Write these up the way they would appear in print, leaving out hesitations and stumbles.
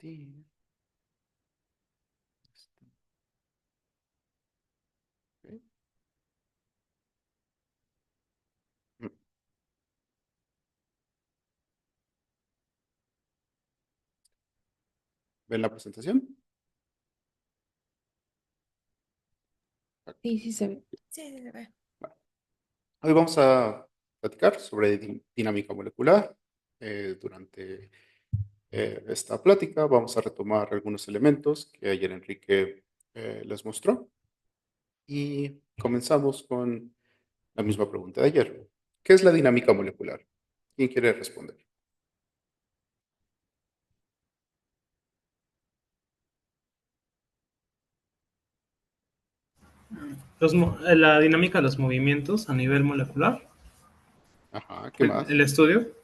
compartir. Ok. Mm. ¿Ven la presentación? Ok. Sí, sí se ve. Sí, sí se ve. Bueno, hoy vamos a platicar sobre dinámica molecular. Durante esta plática vamos a retomar algunos elementos que ayer Enrique les mostró y comenzamos con la misma pregunta de ayer. ¿Qué es la dinámica molecular? ¿Quién quiere responder? La dinámica de los movimientos a nivel molecular, Ajá, ¿qué más? el estudio.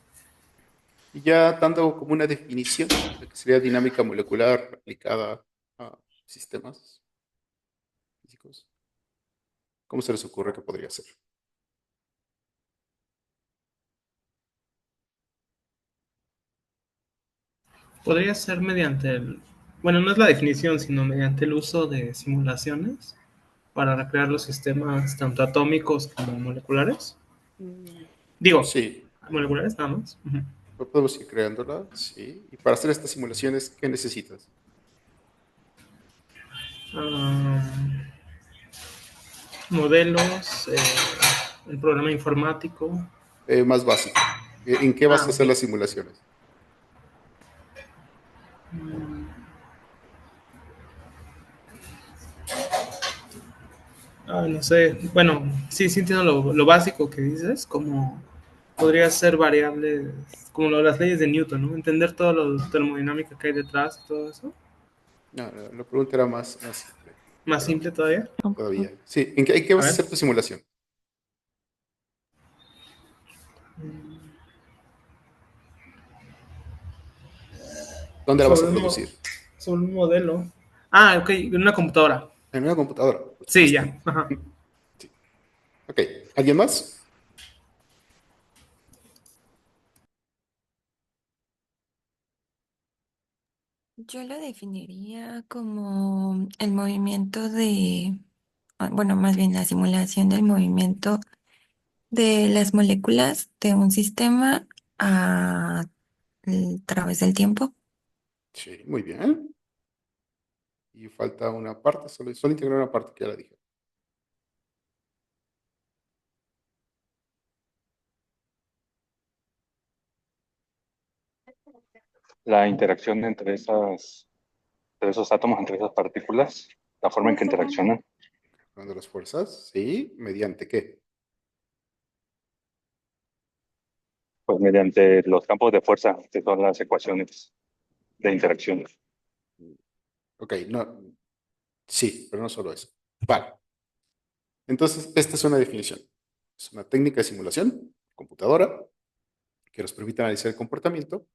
Y ya dando como una definición de que sería dinámica molecular aplicada a sistemas físicos, ¿cómo se les ocurre que podría ser? Podría ser mediante bueno, no es la definición, sino mediante el uso de simulaciones para recrear los sistemas tanto atómicos como moleculares. Mm, Digo, sí, moleculares nada más. podemos ir creándola, sí. Y para hacer estas simulaciones, ¿qué necesitas? Ah, modelos, el programa informático. Más básico. ¿En qué vas a Ok. hacer las simulaciones? No sé, bueno, sí, sí entiendo lo básico que dices, como podría ser variables, como las leyes de Newton, ¿no? Entender todo lo termodinámica que hay detrás y todo eso. No, la pregunta era más simple, Más pero simple todavía. todavía. Sí, ¿en qué A vas a ver. hacer tu simulación? ¿Dónde la vas a Sobre producir? sobre un modelo. Ok, en una computadora. En una computadora, por Sí, supuesto. ya. Ajá. Sí. Ok, ¿alguien más? Yo lo definiría como el movimiento de, bueno, más bien la simulación del movimiento de las moléculas de un sistema a través del tiempo. Sí, muy bien. Y falta una parte, solo integrar una parte que ya la dije. La interacción entre esos átomos, entre esas partículas, la forma en que interaccionan, Cuando las fuerzas, sí, ¿mediante qué? pues mediante los campos de fuerza, que son las ecuaciones de interacción. Ok, no, sí, pero no solo eso. Vale. Entonces, esta es una definición. Es una técnica de simulación, computadora, que nos permite analizar el comportamiento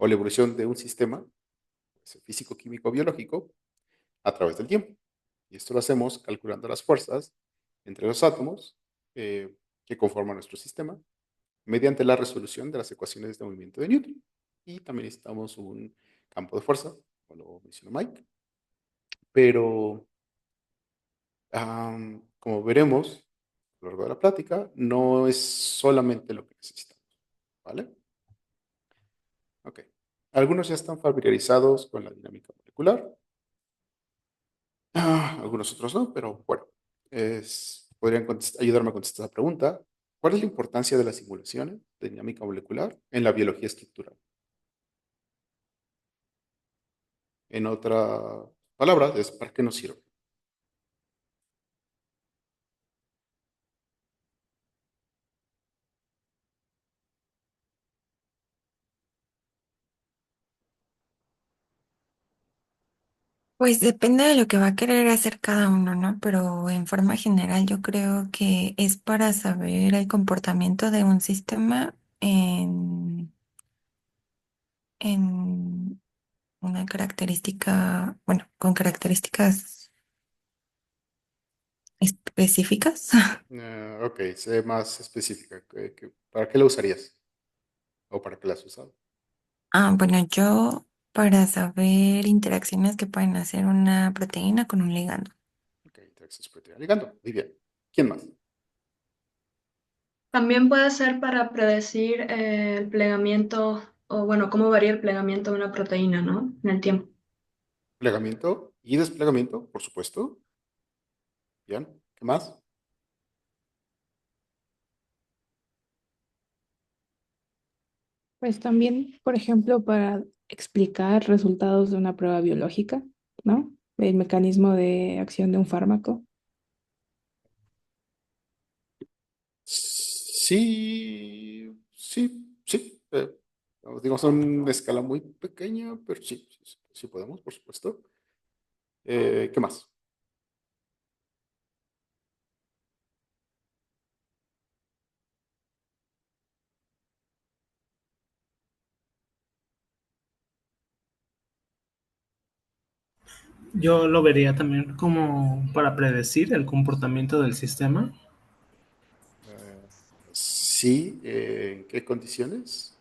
o la evolución de un sistema físico, químico, biológico a través del tiempo. Y esto lo hacemos calculando las fuerzas entre los átomos que conforman nuestro sistema mediante la resolución de las ecuaciones de movimiento de Newton. Y también necesitamos un campo de fuerza, como lo mencionó Mike. Pero, como veremos a lo largo de la plática, no es solamente lo que necesitamos. ¿Vale? Ok. Algunos ya están familiarizados con la dinámica molecular. Algunos otros no, pero bueno, podrían ayudarme a contestar esa pregunta. ¿Cuál es la importancia de las simulaciones de dinámica molecular en la biología estructural? En otras palabras, es ¿para qué nos sirve? Pues depende de lo que va a querer hacer cada uno, ¿no? Pero en forma general yo creo que es para saber el comportamiento de un sistema en una característica, bueno, con características específicas. Ok, sé más específica. ¿Para qué la usarías? ¿O para qué la has usado? Bueno, yo para saber interacciones que pueden hacer una proteína con un ligando. Ok, interacciones proteína ligando. Muy bien. ¿Quién más? También puede ser para predecir el plegamiento o, bueno, cómo varía el plegamiento de una proteína, ¿no? En el tiempo. Plegamiento y desplegamiento, por supuesto. Bien. ¿Qué más? Pues también, por ejemplo, para explicar resultados de una prueba biológica, ¿no? El mecanismo de acción de un fármaco. Sí, sí, sí. Digamos, a una escala muy pequeña, pero sí, sí, sí, sí podemos, por supuesto. ¿Qué más? Yo lo vería también como para predecir el comportamiento del sistema. Eh, sí, ¿en qué condiciones?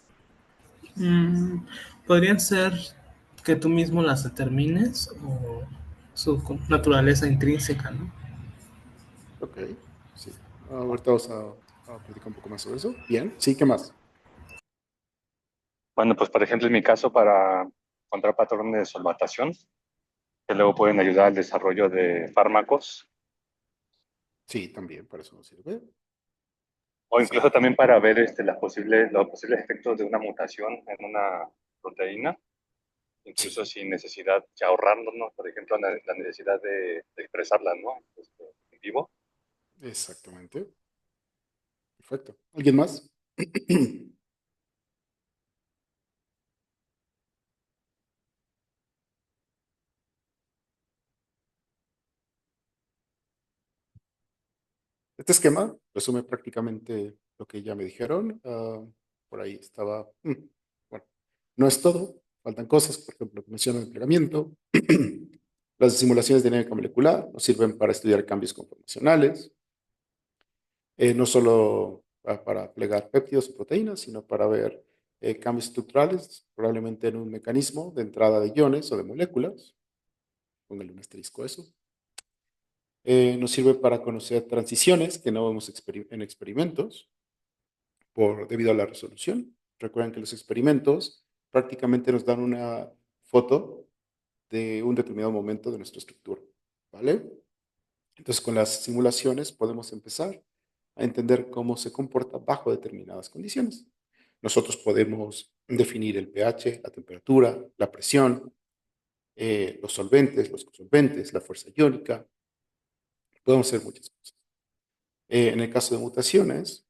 Mm, podrían ser que tú mismo las determines o su naturaleza intrínseca, ¿no? Ok, sí. Ahorita vamos a platicar un poco más sobre eso. Bien, sí, ¿qué más? Bueno, pues por ejemplo, en mi caso, para encontrar patrones de solvatación, que luego pueden ayudar al desarrollo de fármacos, Sí, también, para eso nos sirve. o incluso Sí, también para ver los posibles efectos de una mutación en una proteína, incluso sí, sin necesidad, ya ahorrándonos, por ejemplo, la necesidad de expresarla, ¿no? En vivo. exactamente. Perfecto. ¿Alguien más? Este esquema resume prácticamente lo que ya me dijeron. Por ahí estaba. Bueno, no es todo. Faltan cosas, por ejemplo, que mencionan el plegamiento. Las simulaciones de dinámica molecular nos sirven para estudiar cambios conformacionales, no solo para plegar péptidos o proteínas, sino para ver cambios estructurales, probablemente en un mecanismo de entrada de iones o de moléculas. Póngale un asterisco a eso. Nos sirve para conocer transiciones que no vemos en experimentos debido a la resolución. Recuerden que los experimentos prácticamente nos dan una foto de un determinado momento de nuestra estructura, ¿vale? Entonces, con las simulaciones podemos empezar a entender cómo se comporta bajo determinadas condiciones. Nosotros podemos definir el pH, la temperatura, la presión, los solventes, los cosolventes, la fuerza iónica. Podemos hacer muchas cosas. En el caso de mutaciones,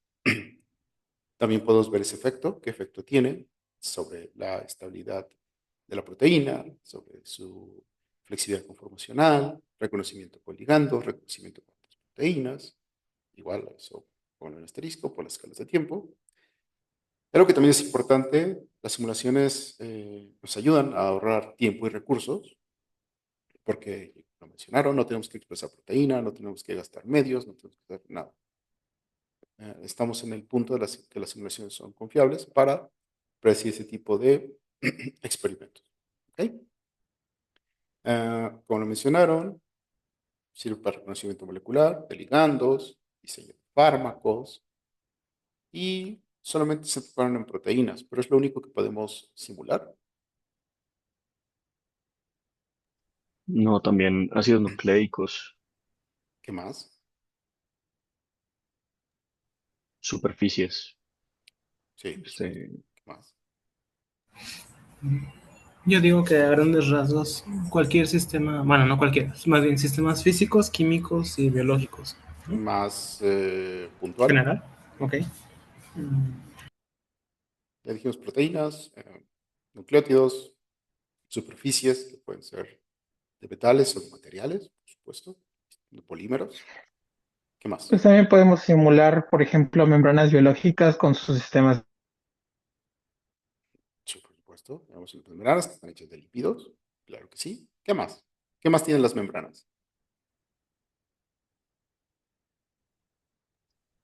también podemos ver ese efecto, qué efecto tiene sobre la estabilidad de la proteína, sobre su flexibilidad conformacional, reconocimiento por ligandos, reconocimiento por otras proteínas, igual eso con el asterisco por las escalas de tiempo. Algo que también es importante, las simulaciones nos ayudan a ahorrar tiempo y recursos, porque, lo mencionaron, no tenemos que expresar proteína, no tenemos que gastar medios, no tenemos que hacer nada. Estamos en el punto de que las simulaciones son confiables para predecir ese tipo de experimentos. ¿Ok? Como lo mencionaron, sirve para reconocimiento molecular, de ligandos, diseño de fármacos y solamente se enfocaron en proteínas, pero es lo único que podemos simular. No, también ácidos nucleicos, ¿Qué más? superficies. Sí, por supuesto. Este, ¿Qué más? Yo digo que a grandes rasgos, cualquier sistema, bueno, no cualquier, más bien sistemas físicos, químicos y biológicos, ¿no? Más puntual. General, ok. Ya dijimos proteínas, nucleótidos, superficies que pueden ser de metales o de materiales, por supuesto, de polímeros. ¿Qué más? Pues también podemos simular, por ejemplo, membranas biológicas con sus sistemas Sí, por supuesto. Tenemos las membranas que están hechas de lípidos. Claro que sí. ¿Qué más? ¿Qué más tienen las membranas?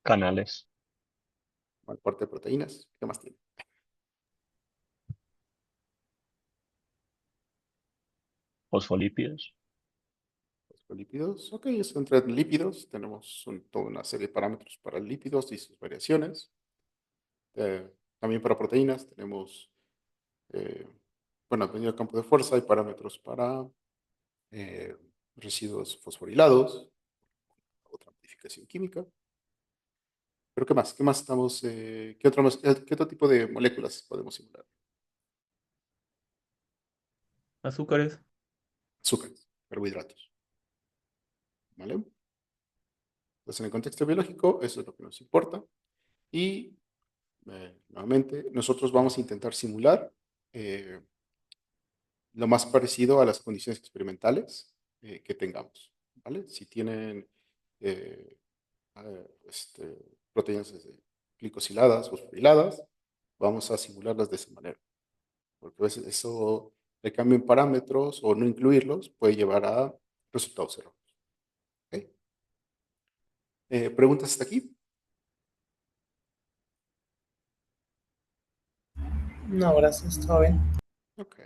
canales. Aparte de proteínas, ¿qué más tienen? Fosfolípidos. Lípidos, ok, eso entra en lípidos. Tenemos toda una serie de parámetros para lípidos y sus variaciones. También para proteínas tenemos, eh, bueno, dependiendo del campo de fuerza, hay parámetros para eh, residuos fosforilados, otra modificación química. Pero ¿qué más? ¿Qué más estamos? ¿Qué otro tipo de moléculas podemos simular? Azúcares. Azúcares, carbohidratos. ¿Vale? Entonces, en el contexto biológico, eso es lo que nos importa. Y, nuevamente, nosotros vamos a intentar simular eh, lo más parecido a las condiciones experimentales que tengamos. ¿Vale? Si tienen eh, proteínas glicosiladas, fosforiladas, vamos a simularlas de esa manera. Porque a veces eso, le cambio en parámetros o no incluirlos, puede llevar a resultados erróneos. ¿Ok? ¿Preguntas hasta aquí? No, gracias, todo bien. Ok.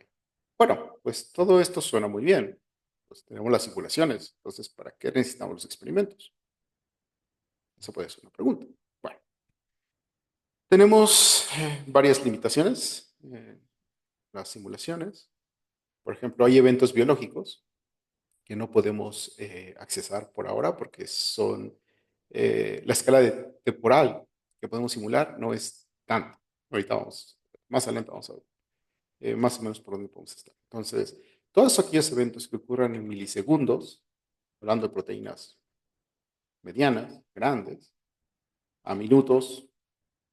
Bueno, pues todo esto suena muy bien. Pues tenemos las simulaciones. Entonces, ¿para qué necesitamos los experimentos? Esa puede ser una pregunta. Bueno, tenemos varias limitaciones en las simulaciones. Por ejemplo, hay eventos biológicos que no podemos accesar por ahora porque son la escala temporal que podemos simular no es tanta. Ahorita vamos, más adelante vamos a ver más o menos por dónde podemos estar. Entonces, todos aquellos eventos que ocurran en milisegundos, hablando de proteínas medianas, grandes, a minutos,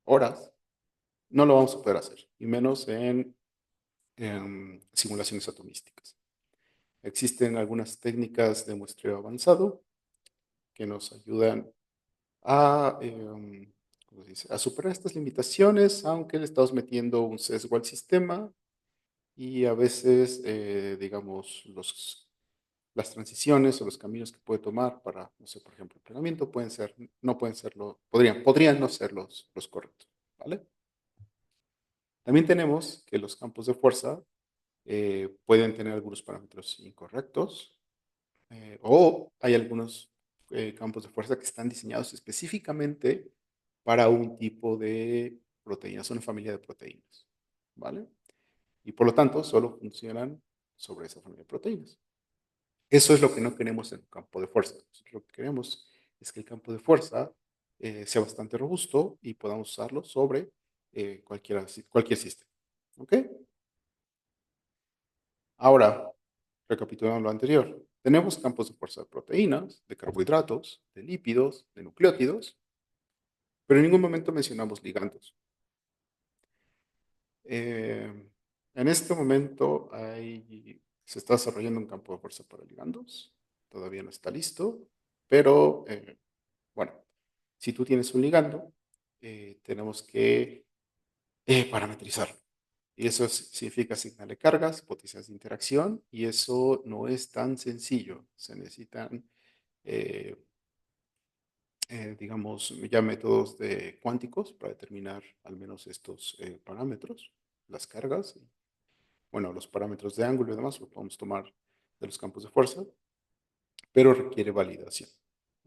horas, no lo vamos a poder hacer, y menos en simulaciones atomísticas. Existen algunas técnicas de muestreo avanzado que nos ayudan a, ¿cómo se dice?, a superar estas limitaciones, aunque le estamos metiendo un sesgo al sistema y a veces, digamos, las transiciones o los caminos que puede tomar para, no sé, por ejemplo, el entrenamiento pueden ser, no pueden serlo, podrían no ser los correctos, ¿vale? También tenemos que los campos de fuerza pueden tener algunos parámetros incorrectos o hay algunos campos de fuerza que están diseñados específicamente para un tipo de proteínas, una familia de proteínas, ¿vale? Y por lo tanto, solo funcionan sobre esa familia de proteínas. Eso es lo que no queremos en un campo de fuerza. Nosotros lo que queremos es que el campo de fuerza sea bastante robusto y podamos usarlo sobre cualquier sistema. ¿Ok? Ahora, recapitulando lo anterior, tenemos campos de fuerza de proteínas, de carbohidratos, de lípidos, de nucleótidos, pero en ningún momento mencionamos ligandos. En este momento se está desarrollando un campo de fuerza para ligandos. Todavía no está listo, pero bueno, si tú tienes un ligando, tenemos que parametrizarlo. Y eso significa asignarle cargas, potenciales de interacción, y eso no es tan sencillo. Se necesitan, eh, digamos, ya métodos cuánticos para determinar al menos estos parámetros, las cargas, bueno, los parámetros de ángulo y demás, lo podemos tomar de los campos de fuerza, pero requiere validación.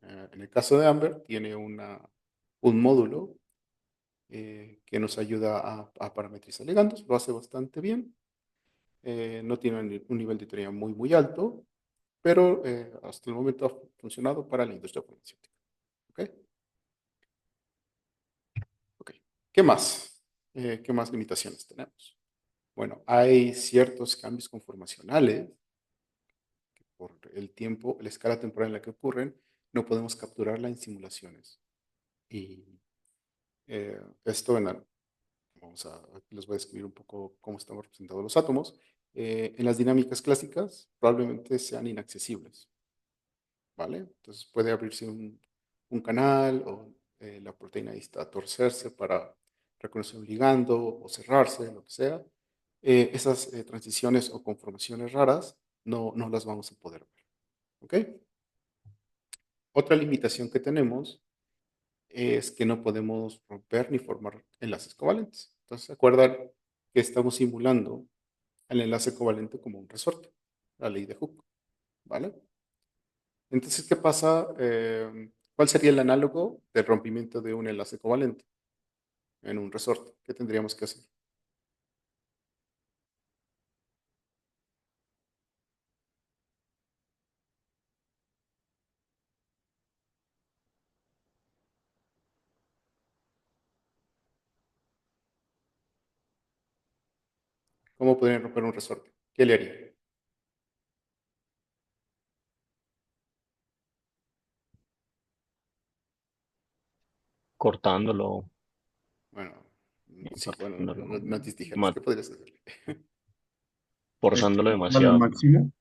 En el caso de Amber, tiene un módulo que nos ayuda a parametrizar ligandos, lo hace bastante bien. No tiene un nivel de teoría muy, muy alto, pero hasta el momento ha funcionado para la industria farmacéutica. ¿Ok? Ok. ¿Qué más? ¿Qué más limitaciones tenemos? Bueno, hay ciertos cambios conformacionales que por el tiempo, la escala temporal en la que ocurren, no podemos capturarla en simulaciones. Y esto aquí les voy a describir un poco cómo estamos representados los átomos. En las dinámicas clásicas probablemente sean inaccesibles, ¿vale? Entonces puede abrirse un canal o la proteína necesita torcerse para reconocer un ligando o cerrarse, lo que sea. Esas transiciones o conformaciones raras no las vamos a poder ver, ¿ok? Otra limitación que tenemos es que no podemos romper ni formar enlaces covalentes. Entonces, ¿se acuerdan que estamos simulando el enlace covalente como un resorte? la ley de Hooke, ¿vale? Entonces, ¿qué pasa? ¿Cuál sería el análogo del rompimiento de un enlace covalente en un resorte? ¿Qué tendríamos que hacer? ¿Cómo podrían romper un resorte? ¿Qué le haría? Cortándolo, Bueno, sí, bueno, partiéndolo, no tijeras. ma- ¿Qué podrías hacer? forzándolo Al demasiado. máximo.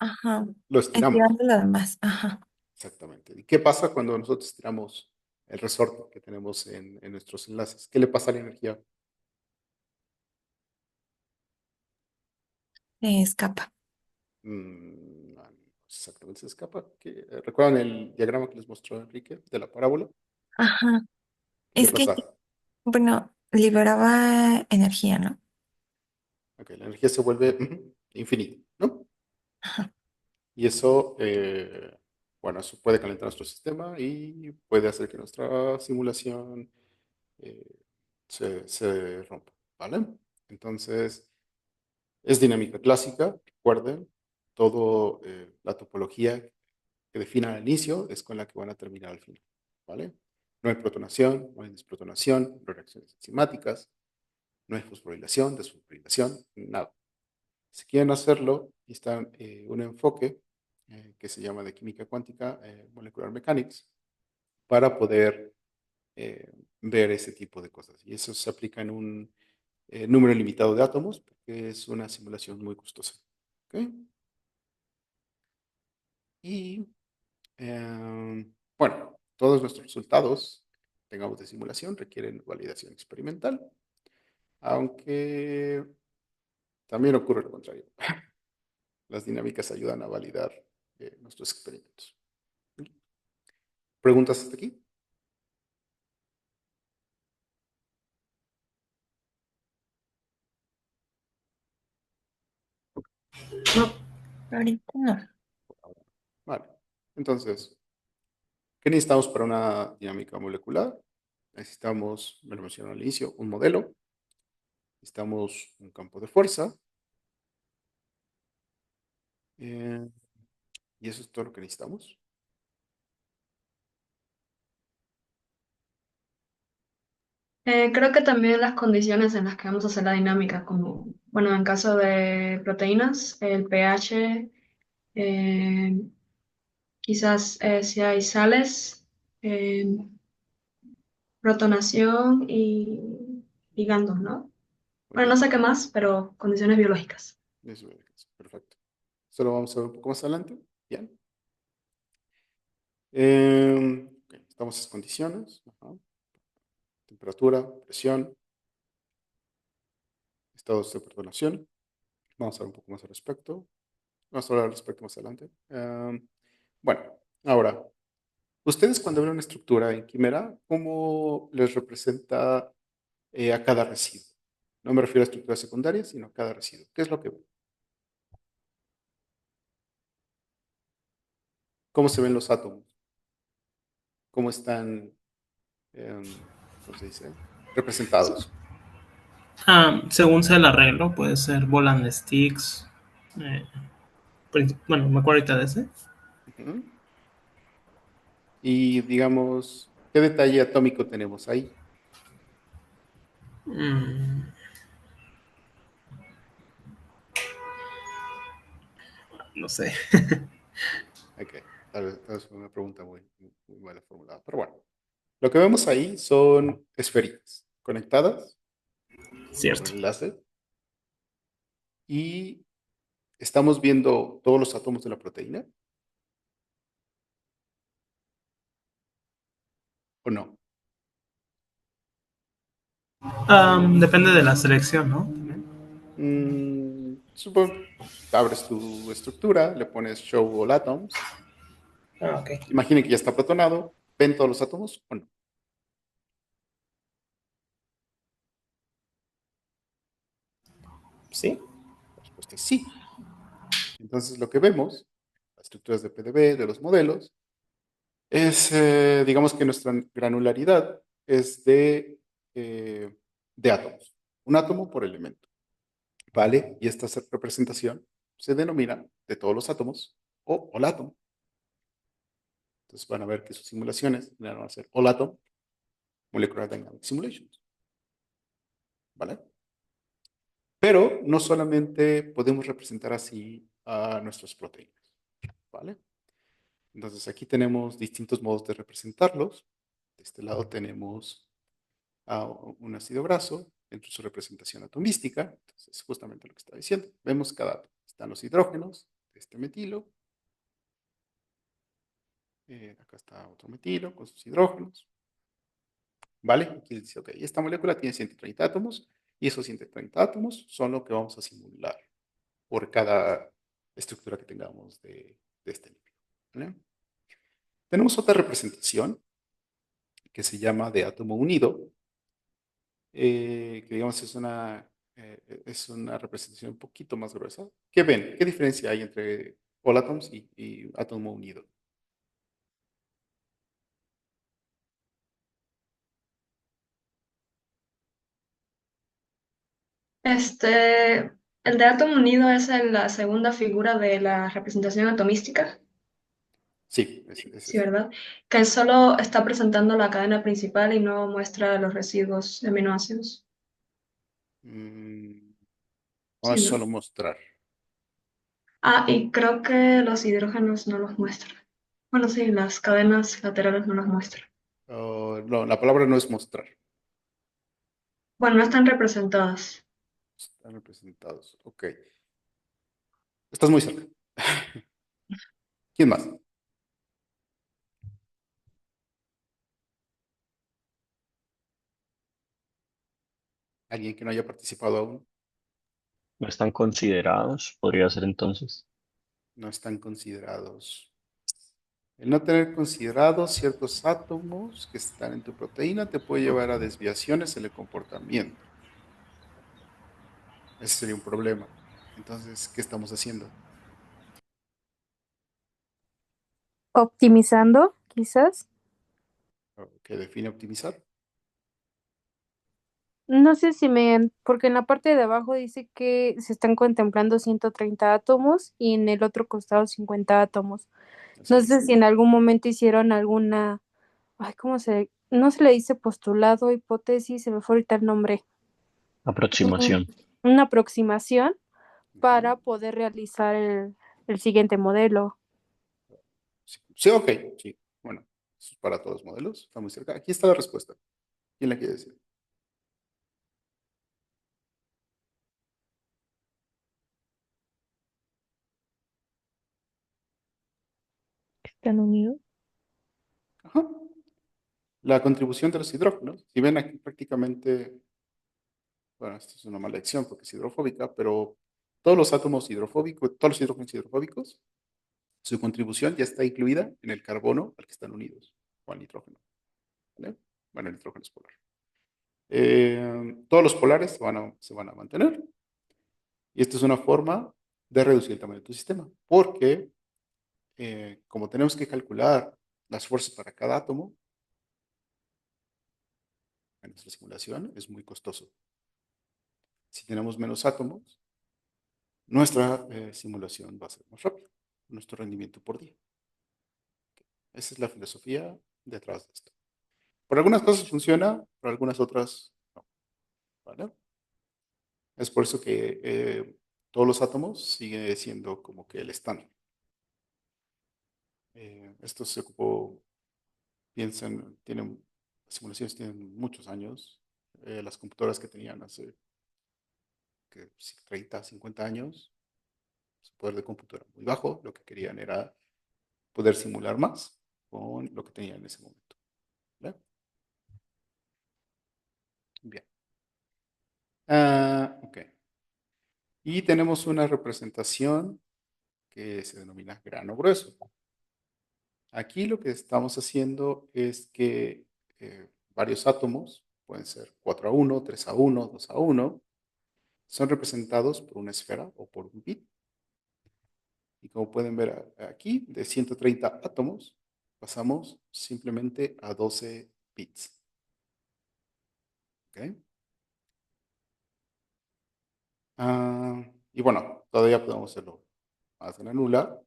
Ajá. Lo estiramos. Estirando lo demás. Ajá. Exactamente. ¿Y qué pasa cuando nosotros estiramos el resorte que tenemos en nuestros enlaces? ¿Qué le pasa a la energía? Se escapa. No, no exactamente se escapa. ¿Recuerdan el diagrama que les mostró Enrique de la parábola? Ajá. ¿Qué le Es que, pasa? bueno, liberaba energía, ¿no? Ok, la energía se vuelve infinita, ¿no? Ajá. Y eso, bueno, eso puede calentar nuestro sistema y puede hacer que nuestra simulación eh, se rompa, ¿vale? Entonces, es dinámica clásica, recuerden, todo la topología que definan al inicio es con la que van a terminar al final, ¿vale? No hay protonación, no hay desprotonación, no hay reacciones enzimáticas, no hay fosforilación, desfosforilación, nada. Si quieren hacerlo, está un enfoque que se llama de química cuántica, molecular mechanics, para poder ver ese tipo de cosas. Y eso se aplica en un número limitado de átomos, porque es una simulación muy costosa. ¿Ok? Y bueno, todos nuestros resultados, tengamos de simulación, requieren validación experimental, aunque también ocurre lo contrario. Las dinámicas ayudan a validar nuestros experimentos. ¿Preguntas hasta aquí? No, ahorita no. Vale. Entonces, ¿qué necesitamos para una dinámica molecular? Necesitamos, me lo mencioné al inicio, un modelo. Necesitamos un campo de fuerza. eh, y eso es todo lo que necesitamos. Creo que también las condiciones en las que vamos a hacer la dinámica, como, bueno, en caso de proteínas, el pH, eh, quizás si hay sales, eh, protonación y ligandos, ¿no? Ok, Bueno, no sé qué más, pero condiciones biológicas. eso es perfecto. Eso lo vamos a ver un poco más adelante. Bien. Ok, estamos en esas condiciones. Ajá. Temperatura, presión, estados de protonación. Vamos a ver un poco más al respecto. Vamos a hablar al respecto más adelante. Bueno, ahora, ustedes cuando ven una estructura en quimera, ¿cómo les representa a cada residuo? No me refiero a estructuras secundarias, sino a cada residuo. ¿Qué es lo que ven? ¿Cómo se ven los átomos? ¿Cómo están, ¿cómo se dice? Representados. Según sea el arreglo, puede ser ball and sticks. eh, bueno, me acuerdo ahorita de ese. Ujú. Y digamos, ¿qué detalle atómico tenemos ahí? Mm, no sé. Ok, tal vez fue una pregunta muy mal formulada, pero bueno. Lo que vemos ahí son esferitas conectadas por Cierto. el enlace y estamos viendo todos los átomos de la proteína, ¿o no? Depende de la selección, ¿no? Supongo, abres tu estructura, le pones show all atoms, Ok. imaginen que ya está protonado, ¿ven todos los átomos o no? Sí. La respuesta es sí. Entonces, lo que vemos, las estructuras de PDB, de los modelos, es, digamos que nuestra granularidad es de átomos. Un átomo por elemento, ¿vale? Y esta representación se denomina de todos los átomos o OLATOM. Entonces van a ver que sus simulaciones van a ser OLATOM, Molecular Dynamic Simulations, ¿vale? Pero no solamente podemos representar así a nuestras proteínas, ¿vale? Entonces aquí tenemos distintos modos de representarlos. De este lado tenemos a un ácido graso dentro de su representación atomística. Entonces es justamente lo que estaba diciendo. Vemos cada átomo. Están los hidrógenos de este metilo. Acá está otro metilo con sus hidrógenos. ¿Vale? Aquí dice, ok, esta molécula tiene 130 átomos y esos 130 átomos son lo que vamos a simular por cada estructura que tengamos de este lípido. ¿Vale? Tenemos otra representación que se llama de átomo unido, que digamos es una representación un poquito más gruesa. ¿Qué ven? ¿Qué diferencia hay entre all atoms y átomo unido? El de átomo unido es la segunda figura de la representación atomística, Sí, es sí, eso. ¿verdad? Que solo está presentando la cadena principal y no muestra los residuos de aminoácidos. Mm, Sí, Vamos a ¿no? solo mostrar. Ah, y creo que los hidrógenos no los muestra. Bueno, sí, las cadenas laterales no los muestra. No, la palabra no es mostrar. Bueno, no están representadas. Están representados. Ok. Estás muy cerca. ¿Quién más? ¿Alguien que no haya participado aún? No están considerados, podría ser entonces. No están considerados. El no tener considerados ciertos átomos que están en tu proteína te puede llevar a desviaciones en el comportamiento. Ese sería un problema. Entonces, ¿qué estamos haciendo? Optimizando, quizás. ¿Qué define optimizar? No sé si porque en la parte de abajo dice que se están contemplando 130 átomos y en el otro costado 50 átomos. Así No es. sé si en algún momento hicieron alguna, ay, no se le dice postulado, hipótesis, se me fue ahorita el nombre, Aproximación. una aproximación Ujú. para poder realizar el siguiente modelo. Sí, sí, ok, sí. Bueno, eso es para todos los modelos. Está muy cerca. Aquí está la respuesta. ¿Quién la quiere decir? ¿Están unidos? Ajá. La contribución de los hidrógenos. Si ven aquí prácticamente, bueno, esto es una mala lección porque es hidrofóbica, pero todos los átomos hidrofóbicos, todos los hidrógenos hidrofóbicos, su contribución ya está incluida en el carbono al que están unidos, o al nitrógeno. ¿Vale? Bueno, el nitrógeno es polar. Todos los polares se van a mantener. Y esta es una forma de reducir el tamaño de tu sistema, porque como tenemos que calcular las fuerzas para cada átomo, en nuestra simulación es muy costoso. Si tenemos menos átomos, nuestra simulación va a ser más rápida, nuestro rendimiento por día. Esa es la filosofía detrás de esto. Por algunas cosas funciona, por algunas otras no. ¿Vale? Es por eso que todos los átomos sigue siendo como que el estándar. Esto se ocupó, piensen, las simulaciones tienen muchos años. Las computadoras que tenían hace 30, 50 años, su poder de cómputo era muy bajo. Lo que querían era poder simular más con lo que tenían en ese momento. ¿Vale? Bien. Ok. Y tenemos una representación que se denomina grano grueso. Aquí lo que estamos haciendo es que varios átomos, pueden ser 4 a 1, 3 a 1, 2 a 1, son representados por una esfera o por un bit. Y como pueden ver aquí, de 130 átomos, pasamos simplemente a 12 bits. ¿Ok? Y bueno, todavía podemos hacerlo más granular.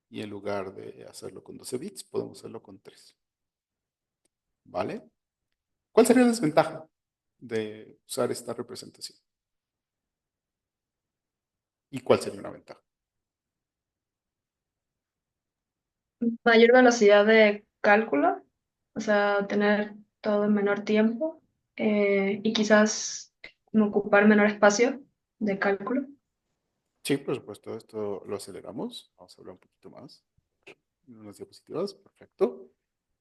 Y en lugar de hacerlo con 12 bits, podemos hacerlo con 3. ¿Vale? ¿Cuál sería la desventaja de usar esta representación? ¿Y cuál sería una ventaja? Mayor velocidad de cálculo, o sea, tener todo en menor tiempo y quizás como ocupar menor espacio de cálculo. Sí, por supuesto, esto lo aceleramos. Vamos a hablar un poquito más en unas diapositivas. Perfecto.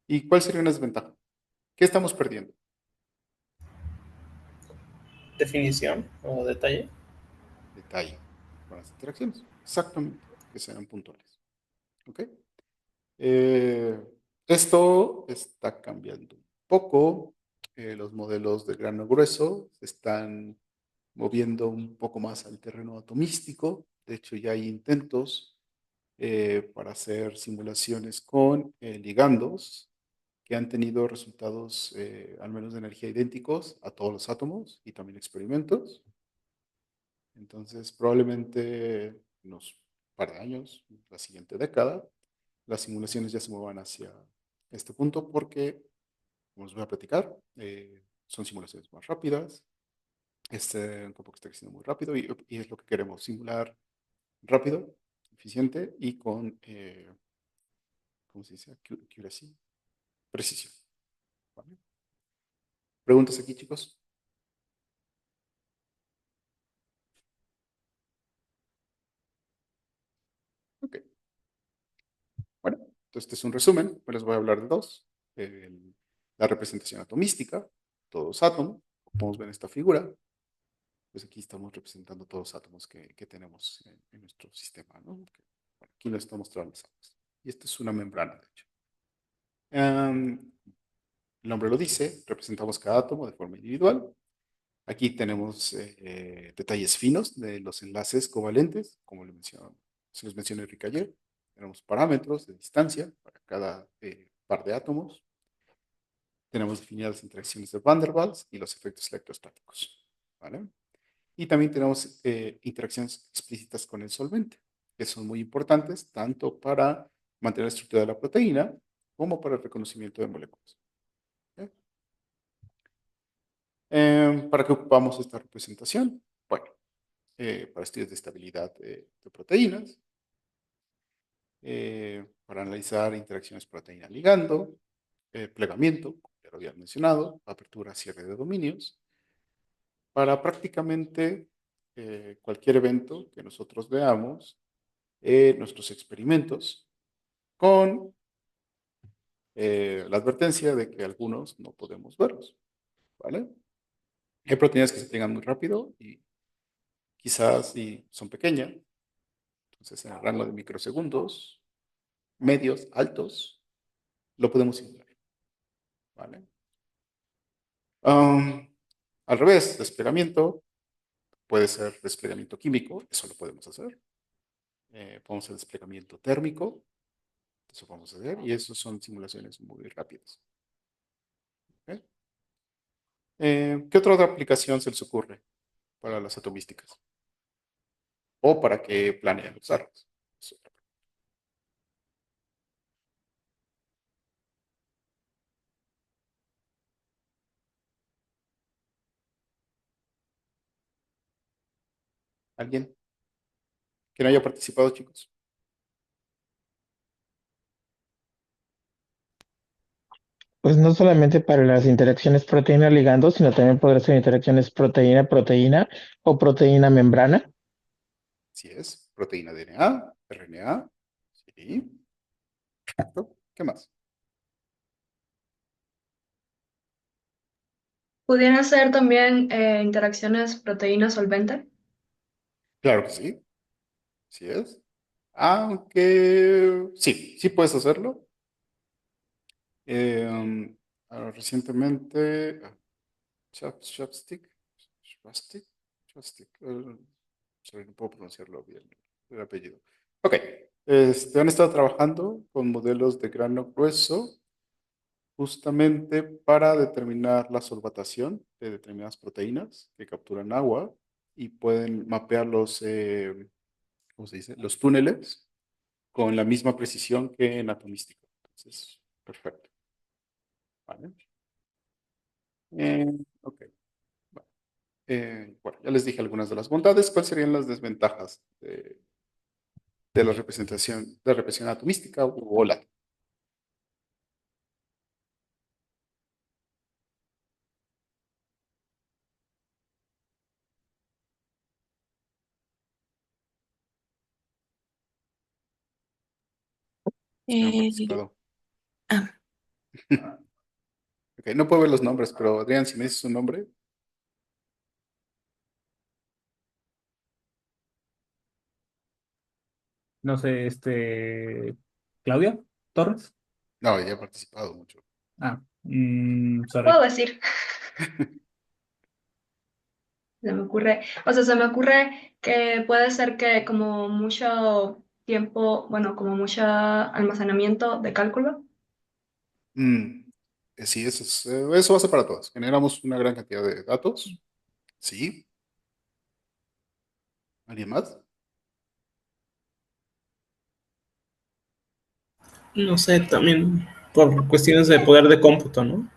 ¿Y cuál sería una desventaja? ¿Qué estamos perdiendo? Definición o detalle. Detalle con las interacciones. Exactamente, que sean puntuales. ¿Ok? Eh, Esto está cambiando un poco. Los modelos de grano grueso se están moviendo un poco más al terreno atomístico. De hecho, ya hay intentos para hacer simulaciones con ligandos que han tenido resultados, al menos de energía, idénticos a todos los átomos y también experimentos. Entonces, probablemente en unos par de años, la siguiente década, las simulaciones ya se muevan hacia este punto porque, como les voy a platicar, son simulaciones más rápidas. Este campo está creciendo muy rápido y es lo que queremos, simular rápido, eficiente y con, ¿cómo se dice? Accuracy, precisión. ¿Vale? ¿Preguntas aquí, chicos? Ok. Bueno, entonces este es un resumen. Les voy a hablar de dos. La representación atomística, todos los átomos. Como podemos ver en esta figura, pues aquí estamos representando todos los átomos que tenemos en nuestro sistema, ¿no? Bueno, aquí nos está mostrando los átomos. Y esta es una membrana, de hecho. El nombre lo dice, representamos cada átomo de forma individual. Aquí tenemos detalles finos de los enlaces covalentes, como se los mencioné Enrique ayer. Tenemos parámetros de distancia para cada par de átomos. Tenemos definidas las interacciones de Van der Waals y los efectos electrostáticos. ¿Vale? Y también tenemos interacciones explícitas con el solvente, que son muy importantes tanto para mantener la estructura de la proteína como para el reconocimiento de moléculas. ¿Ok? ¿Para qué ocupamos esta representación? Bueno, para estudios de estabilidad de proteínas, para analizar interacciones proteína-ligando, plegamiento, como ya lo había mencionado, apertura, cierre de dominios, para prácticamente cualquier evento que nosotros veamos en nuestros experimentos con la advertencia de que algunos no podemos verlos, ¿vale? Hay proteínas que se pegan muy rápido y quizás si son pequeñas, entonces en el rango de microsegundos, medios, altos, lo podemos simular, ¿vale? Al revés, desplegamiento puede ser desplegamiento químico, eso lo podemos hacer. Podemos hacer desplegamiento térmico, eso podemos hacer, y eso son simulaciones muy rápidas. ¿Ok? ¿Qué otra aplicación se les ocurre para las atomísticas? ¿O para qué planean usarlas? ¿Alguien que no haya participado, chicos? Pues no solamente para las interacciones proteína-ligando, sino también podrá ser interacciones proteína-proteína o proteína-membrana. Si es proteína DNA, RNA, sí. Perfecto. ¿Qué más? ¿Pudieran ser también interacciones proteína-solvente? Claro que sí, sí es. Aunque sí, sí puedes hacerlo. Eh, Recientemente, Chopstick, Chopstick, sorry, no puedo pronunciarlo bien, el apellido. Ok, Han estado trabajando con modelos de grano grueso justamente para determinar la solvatación de determinadas proteínas que capturan agua y pueden mapear ¿cómo se dice? Los túneles con la misma precisión que en atomística. Entonces, perfecto. ¿Vale? Ok. Bueno, bueno, ya les dije algunas de las bondades. ¿Cuáles serían las desventajas de la representación atomística u OLAT? No han Eh, participado. ah, Ok, no puedo ver los nombres, pero Adrián, si me dices un nombre. No sé, Claudia Torres. No, ya he participado mucho. Ah, Puedo sorry. decir, se me ocurre, o sea, se me ocurre que puede ser que como mucho tiempo, bueno, como mucho almacenamiento de cálculo. Mm, sí, eso va a ser para todos. Generamos una gran cantidad de datos. Sí. ¿Alguien más? No sé, también por cuestiones de poder de cómputo, ¿no?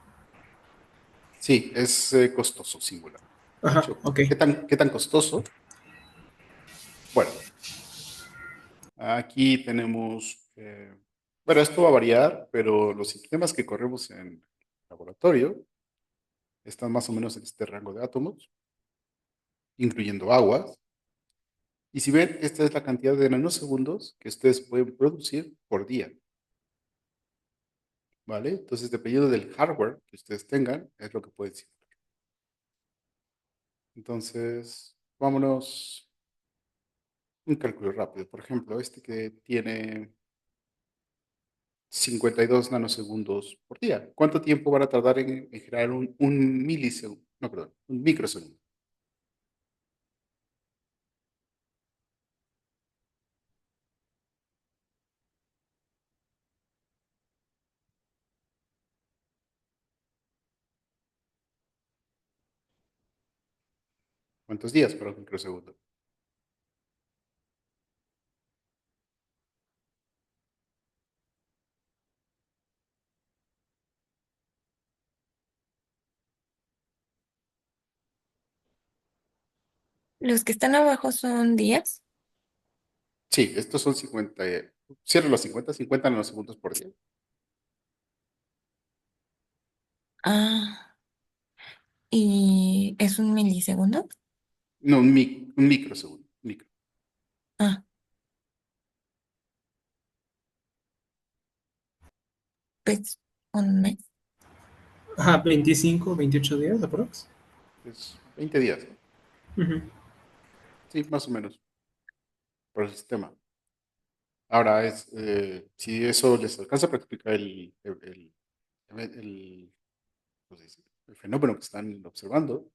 Sí, es costoso singular. De Ajá, hecho, ok. ¿qué tan costoso? Bueno, aquí tenemos, bueno, esto va a variar, pero los sistemas que corremos en laboratorio están más o menos en este rango de átomos, incluyendo aguas. Y si ven, esta es la cantidad de nanosegundos que ustedes pueden producir por día, ¿vale? Entonces, dependiendo del hardware que ustedes tengan, es lo que pueden simular. Entonces, vámonos un cálculo rápido. Por ejemplo, este que tiene 52 nanosegundos por día. ¿Cuánto tiempo van a tardar en generar un milisegundo? No, perdón, un microsegundo. ¿Cuántos días para un microsegundo? los que están abajo son días. Sí, estos son 50. Cierro los 50 nanosegundos por día. Ah, y es un milisegundo. No, un microsegundo. Ah, pues un mes. Ajá, 25, 28 días, aprox. Es 20 días, ¿no? Ujú. Sí, más o menos, por el sistema. Ahora, si eso les alcanza para explicar ¿cómo se dice? El fenómeno que están observando,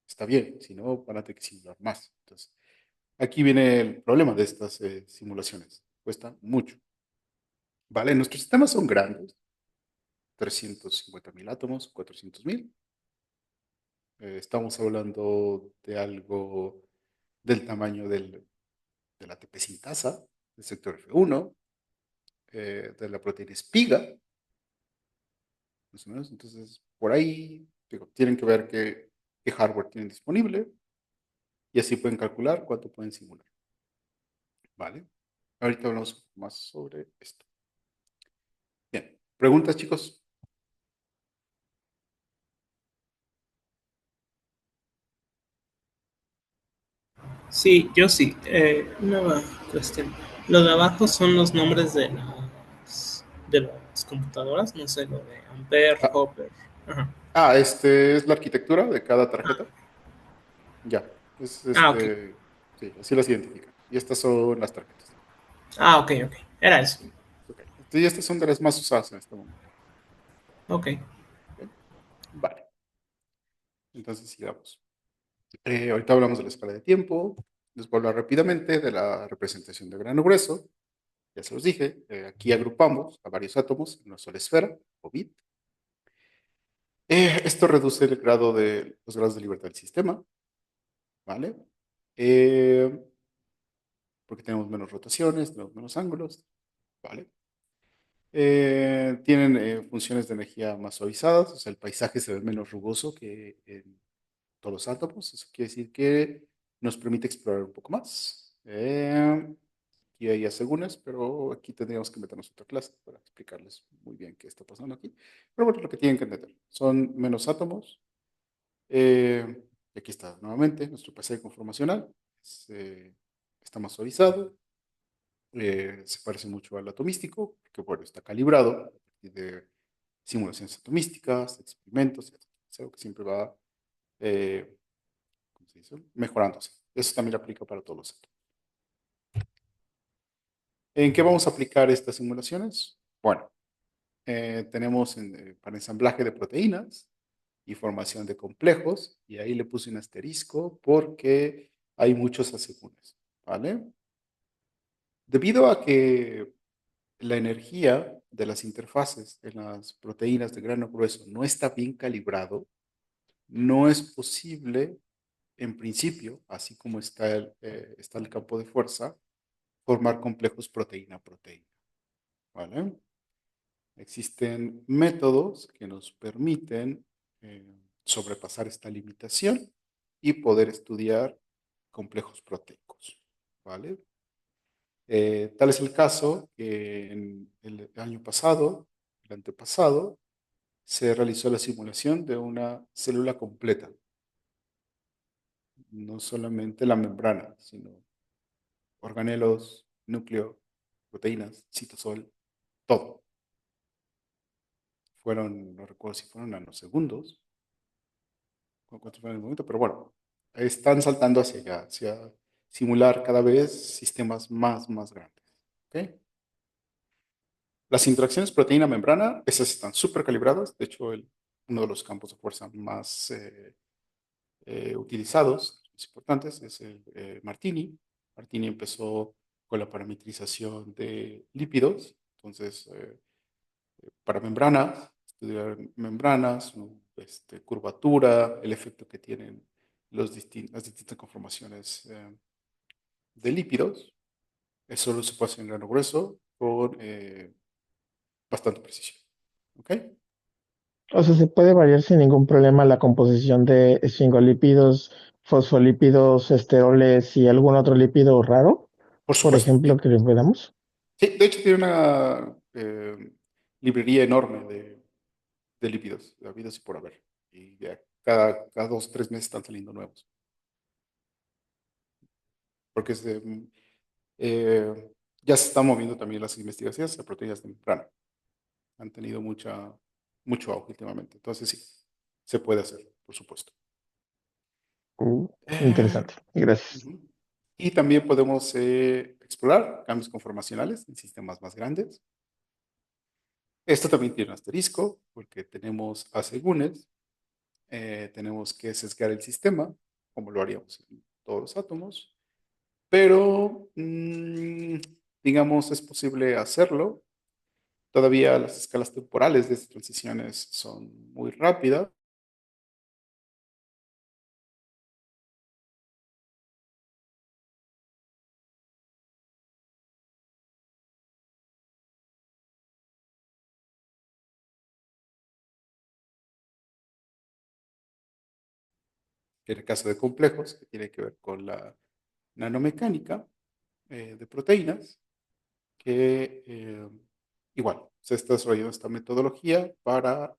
está bien, si no, van a tener que simular más. Entonces, aquí viene el problema de estas simulaciones. Cuesta mucho. ¿Vale? Nuestros sistemas son grandes, 350.000 átomos, 400.000. Estamos hablando de algo del tamaño del ATP sintasa, del sector F1, de la proteína espiga, más o menos. Entonces, por ahí digo, tienen que ver qué hardware tienen disponible y así pueden calcular cuánto pueden simular. ¿Vale? Ahorita hablamos un poco más sobre esto. Bien, ¿preguntas, chicos? Sí, yo sí. Una cuestión. Los de abajo son los nombres de las computadoras, no sé, lo de Ampere, Ah, Hopper. Ajá. este es la arquitectura de cada tarjeta. Ya, Ok. sí, así las identifican. Y estas son las tarjetas. Ok, ok. Era eso. Ok. Y estas son de las más usadas en este momento. Ok. ¿Ok? Vale, entonces sigamos. Ahorita hablamos de la escala de tiempo. Les voy a hablar rápidamente de la representación de grano grueso. Ya se los dije, aquí agrupamos a varios átomos en una sola esfera o bit. Esto reduce los grados de libertad del sistema, ¿vale? Porque tenemos menos rotaciones, tenemos menos ángulos, ¿vale? Tienen funciones de energía más suavizadas, o sea, el paisaje se ve menos rugoso que en todos los átomos. Eso quiere decir que nos permite explorar un poco más. Aquí hay asegúnes, pero aquí tendríamos que meternos otra clase para explicarles muy bien qué está pasando aquí. Pero bueno, lo que tienen que entender son menos átomos. Y aquí está nuevamente nuestro paisaje conformacional. Está más suavizado. Se parece mucho al atomístico, porque bueno, está calibrado a partir de simulaciones atomísticas, experimentos, etc. Es algo que siempre va ¿cómo se dice? Mejorándose. Eso también aplica para todos los átomos. ¿En qué vamos a aplicar estas simulaciones? Bueno, tenemos para ensamblaje de proteínas y formación de complejos, y ahí le puse un asterisco porque hay muchos asegúnes, ¿vale? Debido a que la energía de las interfaces en las proteínas de grano grueso no está bien calibrado, no es posible, en principio, así como está el campo de fuerza, formar complejos proteína-proteína, ¿vale? Existen métodos que nos permiten sobrepasar esta limitación y poder estudiar complejos proteicos, ¿vale? Tal es el caso que en el año pasado, el antepasado, se realizó la simulación de una célula completa, no solamente la membrana, sino organelos, núcleo, proteínas, citosol, todo. No recuerdo si fueron nanosegundos, o cuánto fue en el momento, pero bueno, están saltando hacia allá, hacia simular cada vez sistemas más grandes. ¿Ok? Las interacciones proteína-membrana, esas están súper calibradas. De hecho, uno de los campos de fuerza más utilizados, más importantes, es el Martini. Martini empezó con la parametrización de lípidos. Entonces, para membranas, estudiar membranas, curvatura, el efecto que tienen las distintas conformaciones de lípidos. Eso lo se puede hacer en grano grueso con bastante precisión. ¿Ok? O sea, se puede variar sin ningún problema la composición de esfingolípidos, fosfolípidos, esteroles y algún otro lípido raro, Por por supuesto. ejemplo, que le podamos. Sí, de hecho tiene una librería enorme de lípidos, de habidos y por haber. Y ya cada 2 o 3 meses están saliendo nuevos. Porque ya se están moviendo también las investigaciones a proteínas de membrana. Han tenido mucho auge últimamente. Entonces sí, se puede hacer, por supuesto. Interesante. Gracias. Ujú. Y también podemos explorar cambios conformacionales en sistemas más grandes. Esto también tiene un asterisco, porque tenemos asegúnes, tenemos que sesgar el sistema, como lo haríamos en todos los átomos, pero digamos, es posible hacerlo. Todavía las escalas temporales de estas transiciones son muy rápidas. En el caso de complejos, que tiene que ver con la nanomecánica de proteínas, que igual se está desarrollando esta metodología para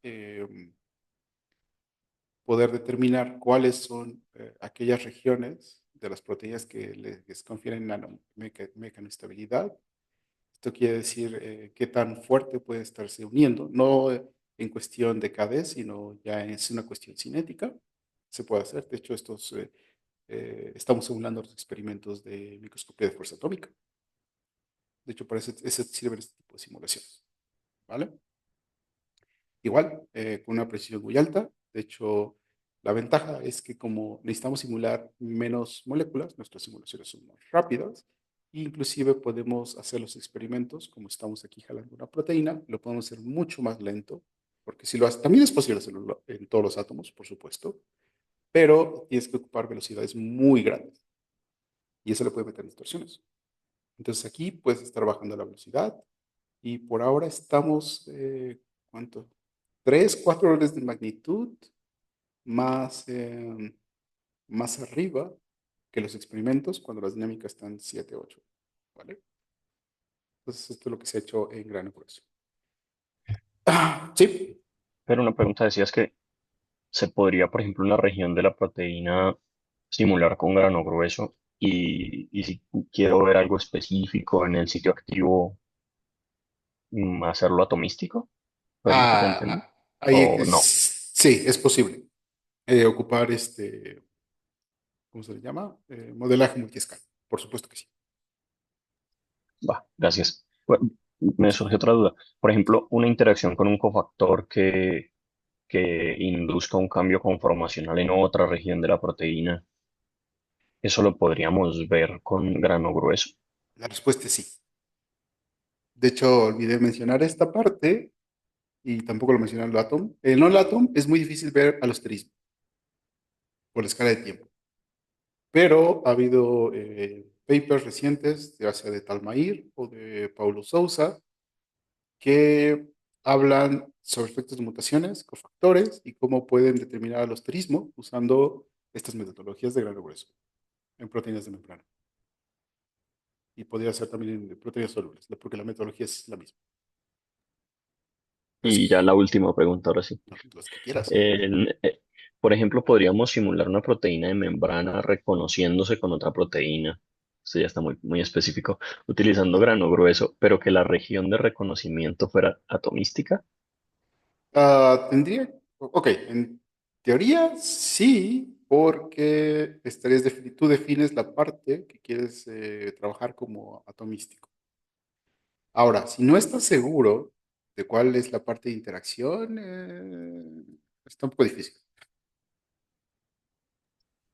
poder determinar cuáles son aquellas regiones de las proteínas que les confieren nanomecanoestabilidad. Esto quiere decir qué tan fuerte puede estarse uniendo, no en cuestión de KD, sino ya es una cuestión cinética. Se puede hacer. De hecho, estamos simulando los experimentos de microscopía de fuerza atómica. De hecho, para eso sirven este tipo de simulaciones. ¿Vale? Igual, con una precisión muy alta. De hecho, la ventaja es que como necesitamos simular menos moléculas, nuestras simulaciones son más rápidas Inclusive podemos hacer los experimentos, como estamos aquí jalando una proteína, lo podemos hacer mucho más lento, porque si lo hace, también es posible hacerlo en todos los átomos, por supuesto, pero tienes que ocupar velocidades muy grandes y eso le puede meter distorsiones. Entonces aquí puedes estar bajando la velocidad y por ahora estamos, ¿cuánto? 3, 4 órdenes de magnitud más, más arriba que los experimentos cuando las dinámicas están 7, 8, ¿vale? Entonces esto es lo que se ha hecho en grano grueso. Sí, Pero una pregunta decías que se podría, por ejemplo, una región de la proteína simular con grano grueso y si quiero ver algo específico en el sitio activo, hacerlo atomístico. ¿Es lo que te entendí? ahí ¿O no? sí, es posible ocupar ¿cómo se le llama? Modelaje multiescala. Por supuesto que sí. Va, gracias. Bueno, me surge otra duda. Por ejemplo, una interacción con un cofactor que induzca un cambio conformacional en otra región de la proteína, eso lo podríamos ver con grano grueso. La respuesta es sí. De hecho, olvidé mencionar esta parte y tampoco lo mencioné en el átomo. En el átomo es muy difícil ver alosterismo por la escala de tiempo, pero ha habido papers recientes, ya sea de Talmair o de Paulo Sousa, que hablan sobre efectos de mutaciones, cofactores y cómo pueden determinar alosterismo usando estas metodologías de grano grueso en proteínas de membrana. Y podría ser también en proteínas solubles, porque la metodología es la misma. Pero Y ya sí, la última pregunta, ahora sí. los que quieras. El- eh, por ejemplo, podríamos simular una proteína de membrana reconociéndose con otra proteína. Esto ya está muy, muy específico, utilizando grano grueso, pero que la región de reconocimiento fuera atomística. Tendría, ok, en teoría sí, porque tú defines la parte que quieres trabajar como atomístico. Ahora, si no estás seguro de cuál es la parte de interacción, está un poco difícil,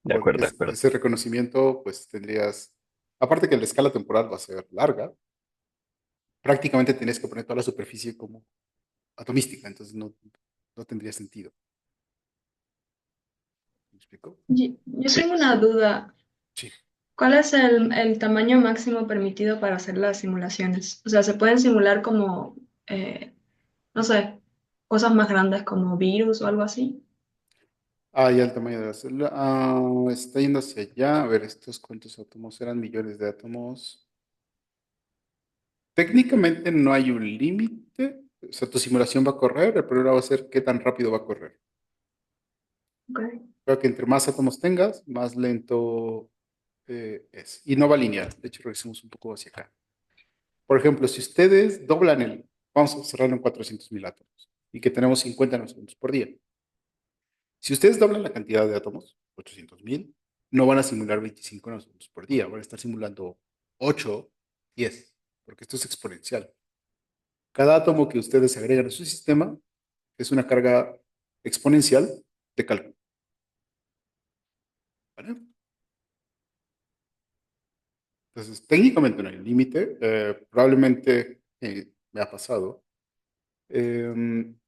De porque acuerdo, de acuerdo. ese reconocimiento, pues tendrías, aparte que la escala temporal va a ser larga, prácticamente tendrías que poner toda la superficie como atomística, entonces no tendría sentido. ¿Me explico? Yo Sí. tengo una duda. Sí. ¿Cuál es el tamaño máximo permitido para hacer las simulaciones? O sea, ¿se pueden simular como, no sé, cosas más grandes como virus o algo así? Ya el tamaño de la célula. Está yendo hacia allá. A ver, estos cuántos átomos eran millones de átomos. Técnicamente no hay un límite. O sea, tu simulación va a correr. El problema va a ser qué tan rápido va a correr. Ok. Creo que entre más átomos tengas, más lento es. Y no va lineal. De hecho, regresemos un poco hacia acá. Por ejemplo, si ustedes doblan vamos a cerrarlo en 400.000 átomos y que tenemos 50 nanosegundos por día. Si ustedes doblan la cantidad de átomos, 800.000, no van a simular 25 nanosegundos por día, van a estar simulando 8, 10, porque esto es exponencial. Cada átomo que ustedes agregan a su sistema es una carga exponencial de cálculo. ¿Vale? Entonces, técnicamente no hay límite. Probablemente me ha pasado. En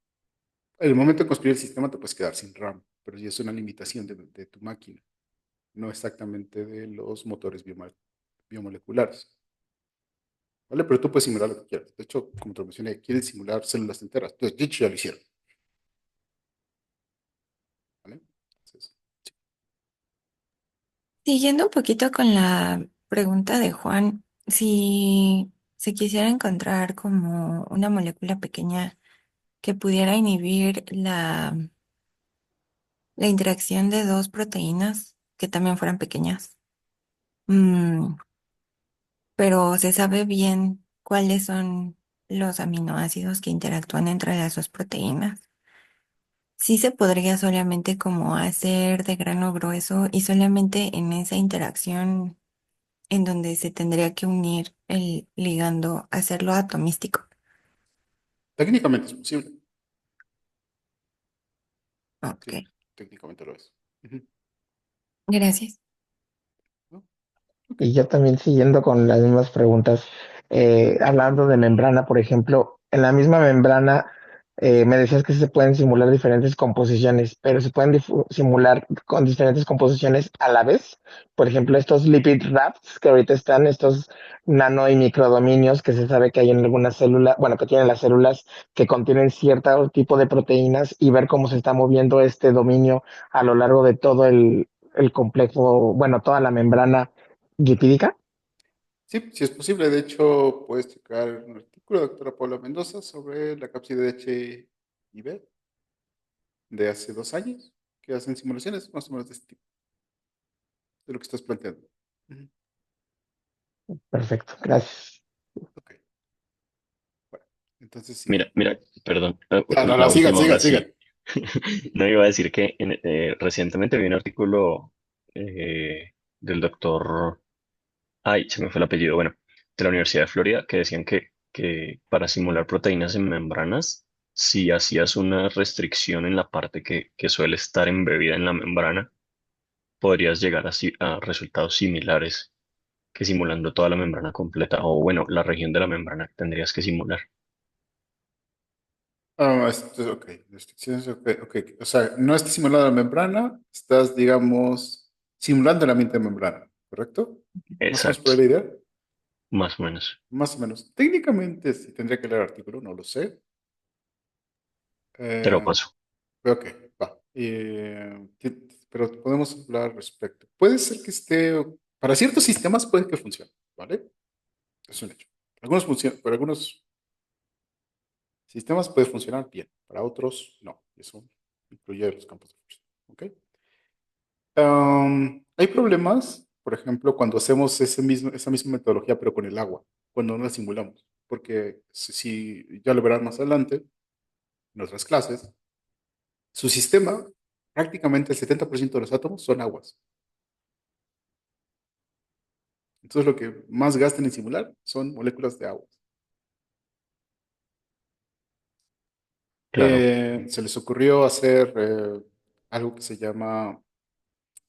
el momento de construir el sistema te puedes quedar sin RAM, pero ya es una limitación de tu máquina, no exactamente de los motores biomoleculares. ¿Vale? Pero tú puedes simular lo que quieras. De hecho, como te lo mencioné, quieres simular células enteras. Entonces, de hecho, ya lo hicieron. ¿Vale? Entonces, Siguiendo un poquito con la pregunta de Juan, si se quisiera encontrar como una molécula pequeña que pudiera inhibir la interacción de dos proteínas que también fueran pequeñas, mm, pero se sabe bien cuáles son los aminoácidos que interactúan entre las dos proteínas. Sí se podría solamente como hacer de grano grueso y solamente en esa interacción en donde se tendría que unir el ligando, hacerlo atomístico. técnicamente es posible. Ok, Sí, técnicamente lo es. Ujú. gracias. ¿No? Y yo también siguiendo con las mismas preguntas, hablando de membrana, por ejemplo, en la misma membrana me decías que se pueden simular diferentes composiciones, pero se pueden simular con diferentes composiciones a la vez. Por ejemplo, estos lipid rafts que ahorita están, estos nano y microdominios que se sabe que hay en algunas células, bueno, que tienen las células que contienen cierto tipo de proteínas y ver cómo se está moviendo este dominio a lo largo de todo el complejo, bueno, toda la membrana lipídica. Sí, sí es posible. De hecho, puedes checar un artículo de la doctora Paula Mendoza sobre la cápside de HIV de hace 2 años, que hacen simulaciones más o menos de este tipo, de lo que estás planteando. Ujú. Perfecto, gracias. Ok, bueno, entonces sí. Mira, perdón, No, no, la no, sigan, última sigan, ahora sigan. sí. No iba a decir que recientemente vi un artículo del doctor, ay, se me fue el apellido, bueno, de la Universidad de Florida, que decían que para simular proteínas en membranas, si hacías una restricción en la parte que suele estar embebida en la membrana, podrías llegar a resultados similares que simulando toda la membrana completa, o bueno, la región de la membrana que tendrías que simular. Ok, restricciones, ok, ok. O sea, no estás simulando la membrana, estás, digamos, simulando el ambiente de membrana, ¿correcto? ¿Más o menos por ahí Exacto, la idea? más o menos. Más o menos. Técnicamente, sí tendría que leer el artículo, no lo sé. Te lo Eh, paso. ok, va. Pero podemos hablar al respecto. Puede ser que esté, para ciertos sistemas puede que funcione, ¿vale? Es un hecho. Para algunos sistemas puede funcionar bien, para otros no. Eso incluye los campos de fuerza. ¿Ok? Hay problemas, por ejemplo, cuando hacemos esa misma metodología, pero con el agua, cuando no la simulamos. Porque si ya lo verán más adelante, en otras clases, su sistema, prácticamente el 70% de los átomos son aguas. Entonces, lo que más gastan en simular son moléculas de agua. Claro, Se les ocurrió hacer algo que se llama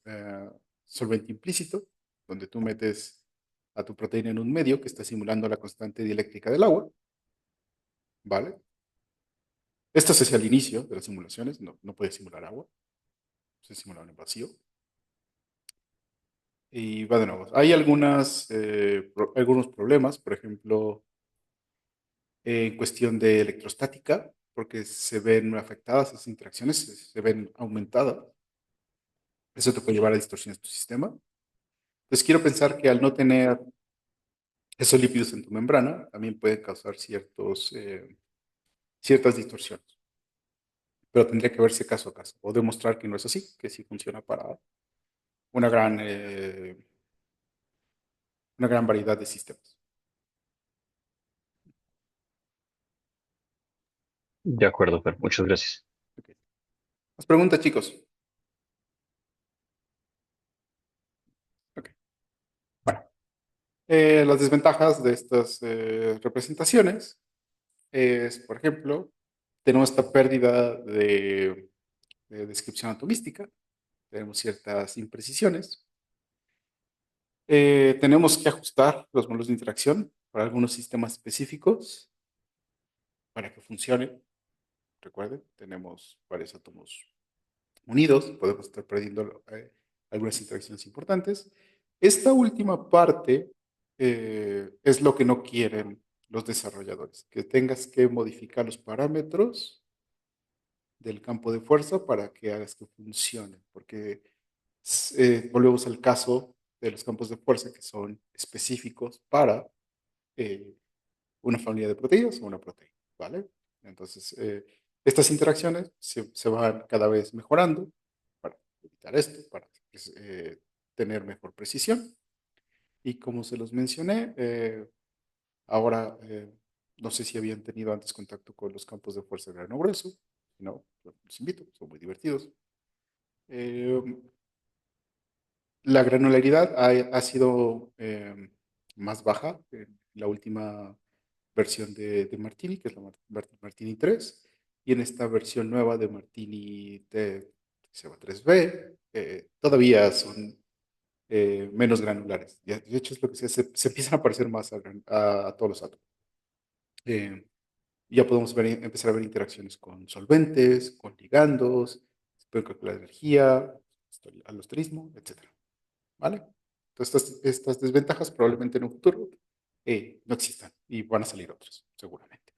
eh, solvente implícito, donde tú metes a tu proteína en un medio que está simulando la constante dieléctrica del agua, ¿vale? Esto se hace al inicio de las simulaciones, no, no puedes simular agua, se simula en vacío. Y va de nuevo, hay algunos problemas, por ejemplo, en cuestión de electrostática, porque se ven afectadas esas interacciones, se ven aumentadas. Eso te puede llevar a distorsiones de tu sistema. Entonces quiero pensar que al no tener esos lípidos en tu membrana, también pueden causar ciertas distorsiones. Pero tendría que verse caso a caso o demostrar que no es así, que sí funciona para una gran, eh, una gran variedad de sistemas. de acuerdo, pero muchas gracias. Ok. Las preguntas, chicos. Ok. Bueno, las desventajas de estas representaciones es, por ejemplo, tenemos esta pérdida de descripción atomística, tenemos ciertas imprecisiones. Tenemos que ajustar los modelos de interacción para algunos sistemas específicos para que funcionen. Recuerden, tenemos varios átomos unidos, podemos estar perdiendo algunas interacciones importantes. Esta última parte es lo que no quieren los desarrolladores, que tengas que modificar los parámetros del campo de fuerza para que hagas que funcione, porque volvemos al caso de los campos de fuerza que son específicos para eh, una familia de proteínas o una proteína, ¿vale? Entonces, estas interacciones se van cada vez mejorando para evitar esto, para pues, tener mejor precisión. Y como se los mencioné, ahora no sé si habían tenido antes contacto con los campos de fuerza de grano grueso. Si no, los invito, son muy divertidos. Eh, la granularidad ha sido más baja en la última versión de Martini, que es la Martini 3, y en esta versión nueva de Martini se llama 3B, todavía son menos granulares. De hecho, es lo que se empiezan a parecer más a todos los átomos. Eh, ya podemos empezar a ver interacciones con solventes, con ligandos, se puede calcular energía, alostrismo, etcétera. ¿Vale? Entonces, estas desventajas probablemente en un futuro no existan y van a salir otras, seguramente.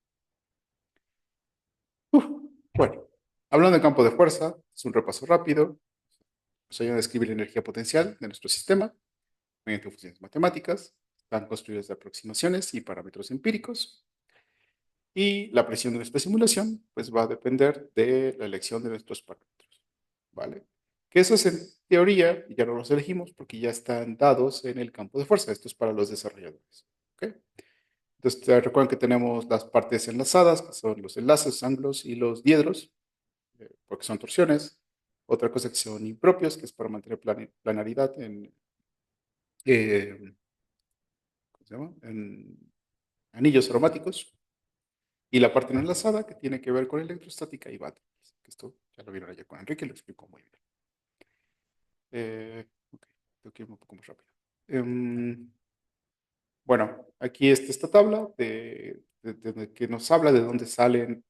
Uf, bueno, hablando de campo de fuerza, es un repaso rápido. Nos ayuda a describir la energía potencial de nuestro sistema mediante funciones matemáticas. Están construidas de aproximaciones y parámetros empíricos. Y la presión de nuestra simulación, pues va a depender de la elección de nuestros parámetros, ¿vale? Que esos en teoría ya no los elegimos porque ya están dados en el campo de fuerza. Esto es para los desarrolladores, ¿ok? Entonces, recuerden que tenemos las partes enlazadas, que son los enlaces, ángulos y los diedros, porque son torsiones. Otra cosa que son impropios, que es para mantener planaridad eh, ¿cómo se llama? En anillos aromáticos. Y la parte no enlazada, que tiene que ver con electrostática y baterías. Que esto ya lo vieron ayer con Enrique, lo explicó muy bien. Ok, tengo que irme un poco más rápido. Bueno, aquí está esta tabla que nos habla de dónde salen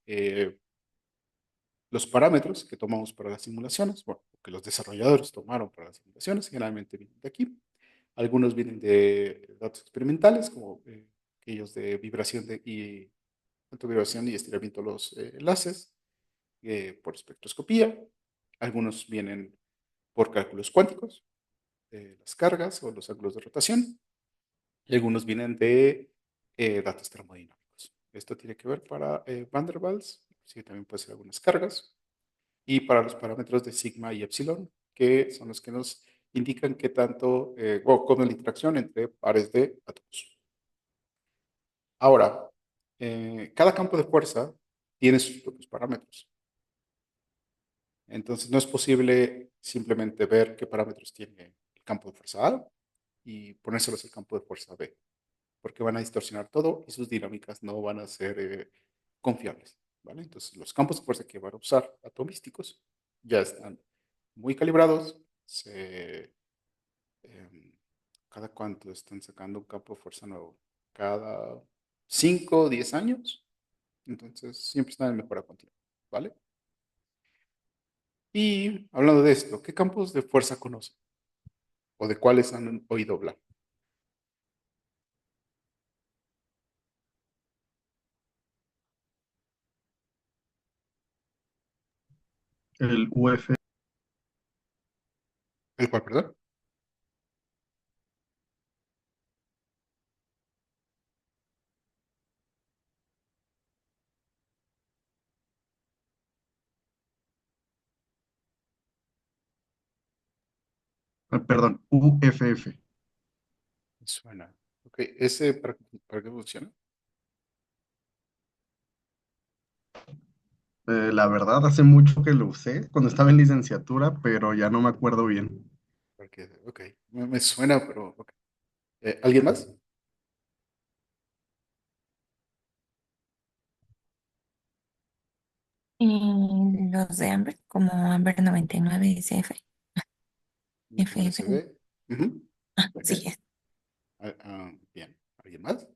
los parámetros que tomamos para las simulaciones, bueno, que los desarrolladores tomaron para las simulaciones, generalmente vienen de aquí. Algunos vienen de datos experimentales, como aquellos de vibración y tanto vibración y estiramiento de los enlaces por espectroscopía. Algunos vienen por cálculos cuánticos, las cargas o los ángulos de rotación. Y algunos vienen de datos termodinámicos. Esto tiene que ver para Van der Waals, sí, también puede ser algunas cargas, y para los parámetros de sigma y epsilon, que son los que nos indican qué tanto, o cómo es la interacción entre pares de átomos. Ahora, cada campo de fuerza tiene sus propios parámetros. Entonces, no es posible simplemente ver qué parámetros tiene el campo de fuerza A y ponérselos al campo de fuerza B, porque van a distorsionar todo y sus dinámicas no van a ser confiables, ¿vale? Entonces, los campos de fuerza que van a usar atomísticos ya están muy calibrados. Em, ¿Cada cuánto están sacando un campo de fuerza nuevo? Cada 5 o 10 años. Entonces, siempre están en mejora continua, ¿vale? Y hablando de esto, ¿qué campos de fuerza conocen? ¿O de cuáles han oído hablar? El UF, ¿El cuál, perdón? perdón, UFF. Me suena. Ok, ¿ese para qué funciona? La verdad, hace mucho que lo usé cuando estaba en licenciatura, pero ya no me acuerdo bien. Ok, me suena, pero ok. ¿Alguien más? Y los de Amber, como Amber 99 SF, FF. USB. Ujú. Ok. Sí, es. Bien. ¿Alguien más?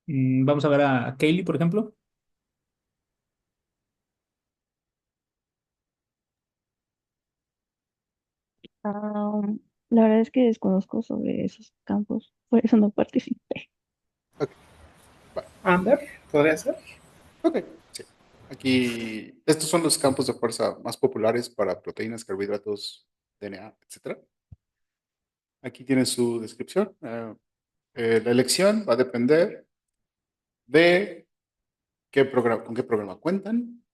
Vamos a ver a Kaylee, por ejemplo. Ah, la verdad es que desconozco sobre esos campos, por eso no participé. Ok, vale. Amber, podría ser. Ok, sí. Aquí, estos son los campos de fuerza más populares para proteínas, carbohidratos, DNA, etcétera. Aquí tienen su descripción. La elección va a depender de con qué programa cuentan,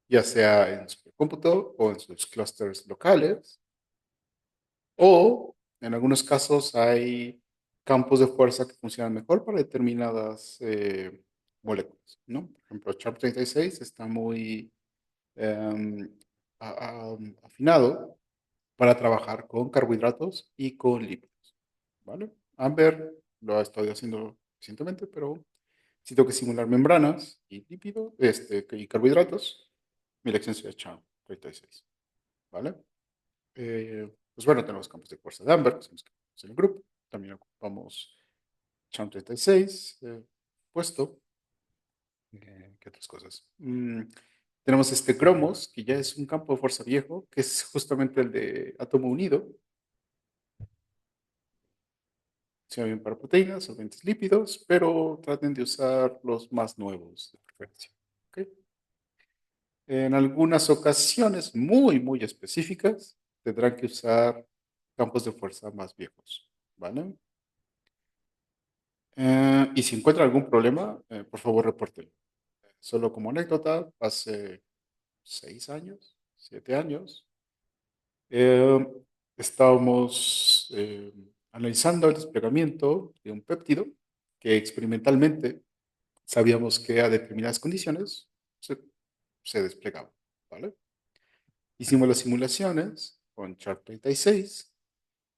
ya sea en su cómputo o en sus clusters locales, o en algunos casos hay campos de fuerza que funcionan mejor para determinadas moléculas, ¿no? Por ejemplo, Sharp 36 está muy em, afinado para trabajar con carbohidratos y con lípidos, ¿vale? Amber lo ha estado haciendo recientemente, pero Si tengo que simular membranas y lípidos y carbohidratos, mi elección sería Charm 36. ¿Vale? Pues bueno, tenemos campos de fuerza de Amber, que son los que tenemos en el grupo. También ocupamos Charm 36, puesto. ¿Qué otras cosas? Tenemos este cromos, que ya es un campo de fuerza viejo, que es justamente el de átomo unido. Se bien para proteínas, solventes lípidos, pero traten de usar los más nuevos de preferencia. ¿Ok? En algunas ocasiones muy, muy específicas, tendrán que usar campos de fuerza más viejos. ¿Vale? Y si encuentran algún problema, por favor, repórtenlo. Solo como anécdota, hace 6 años, 7 años, eh, estábamos analizando el desplegamiento de un péptido que experimentalmente sabíamos que a determinadas condiciones se, se desplegaba, ¿vale? Hicimos las simulaciones con Chart 36,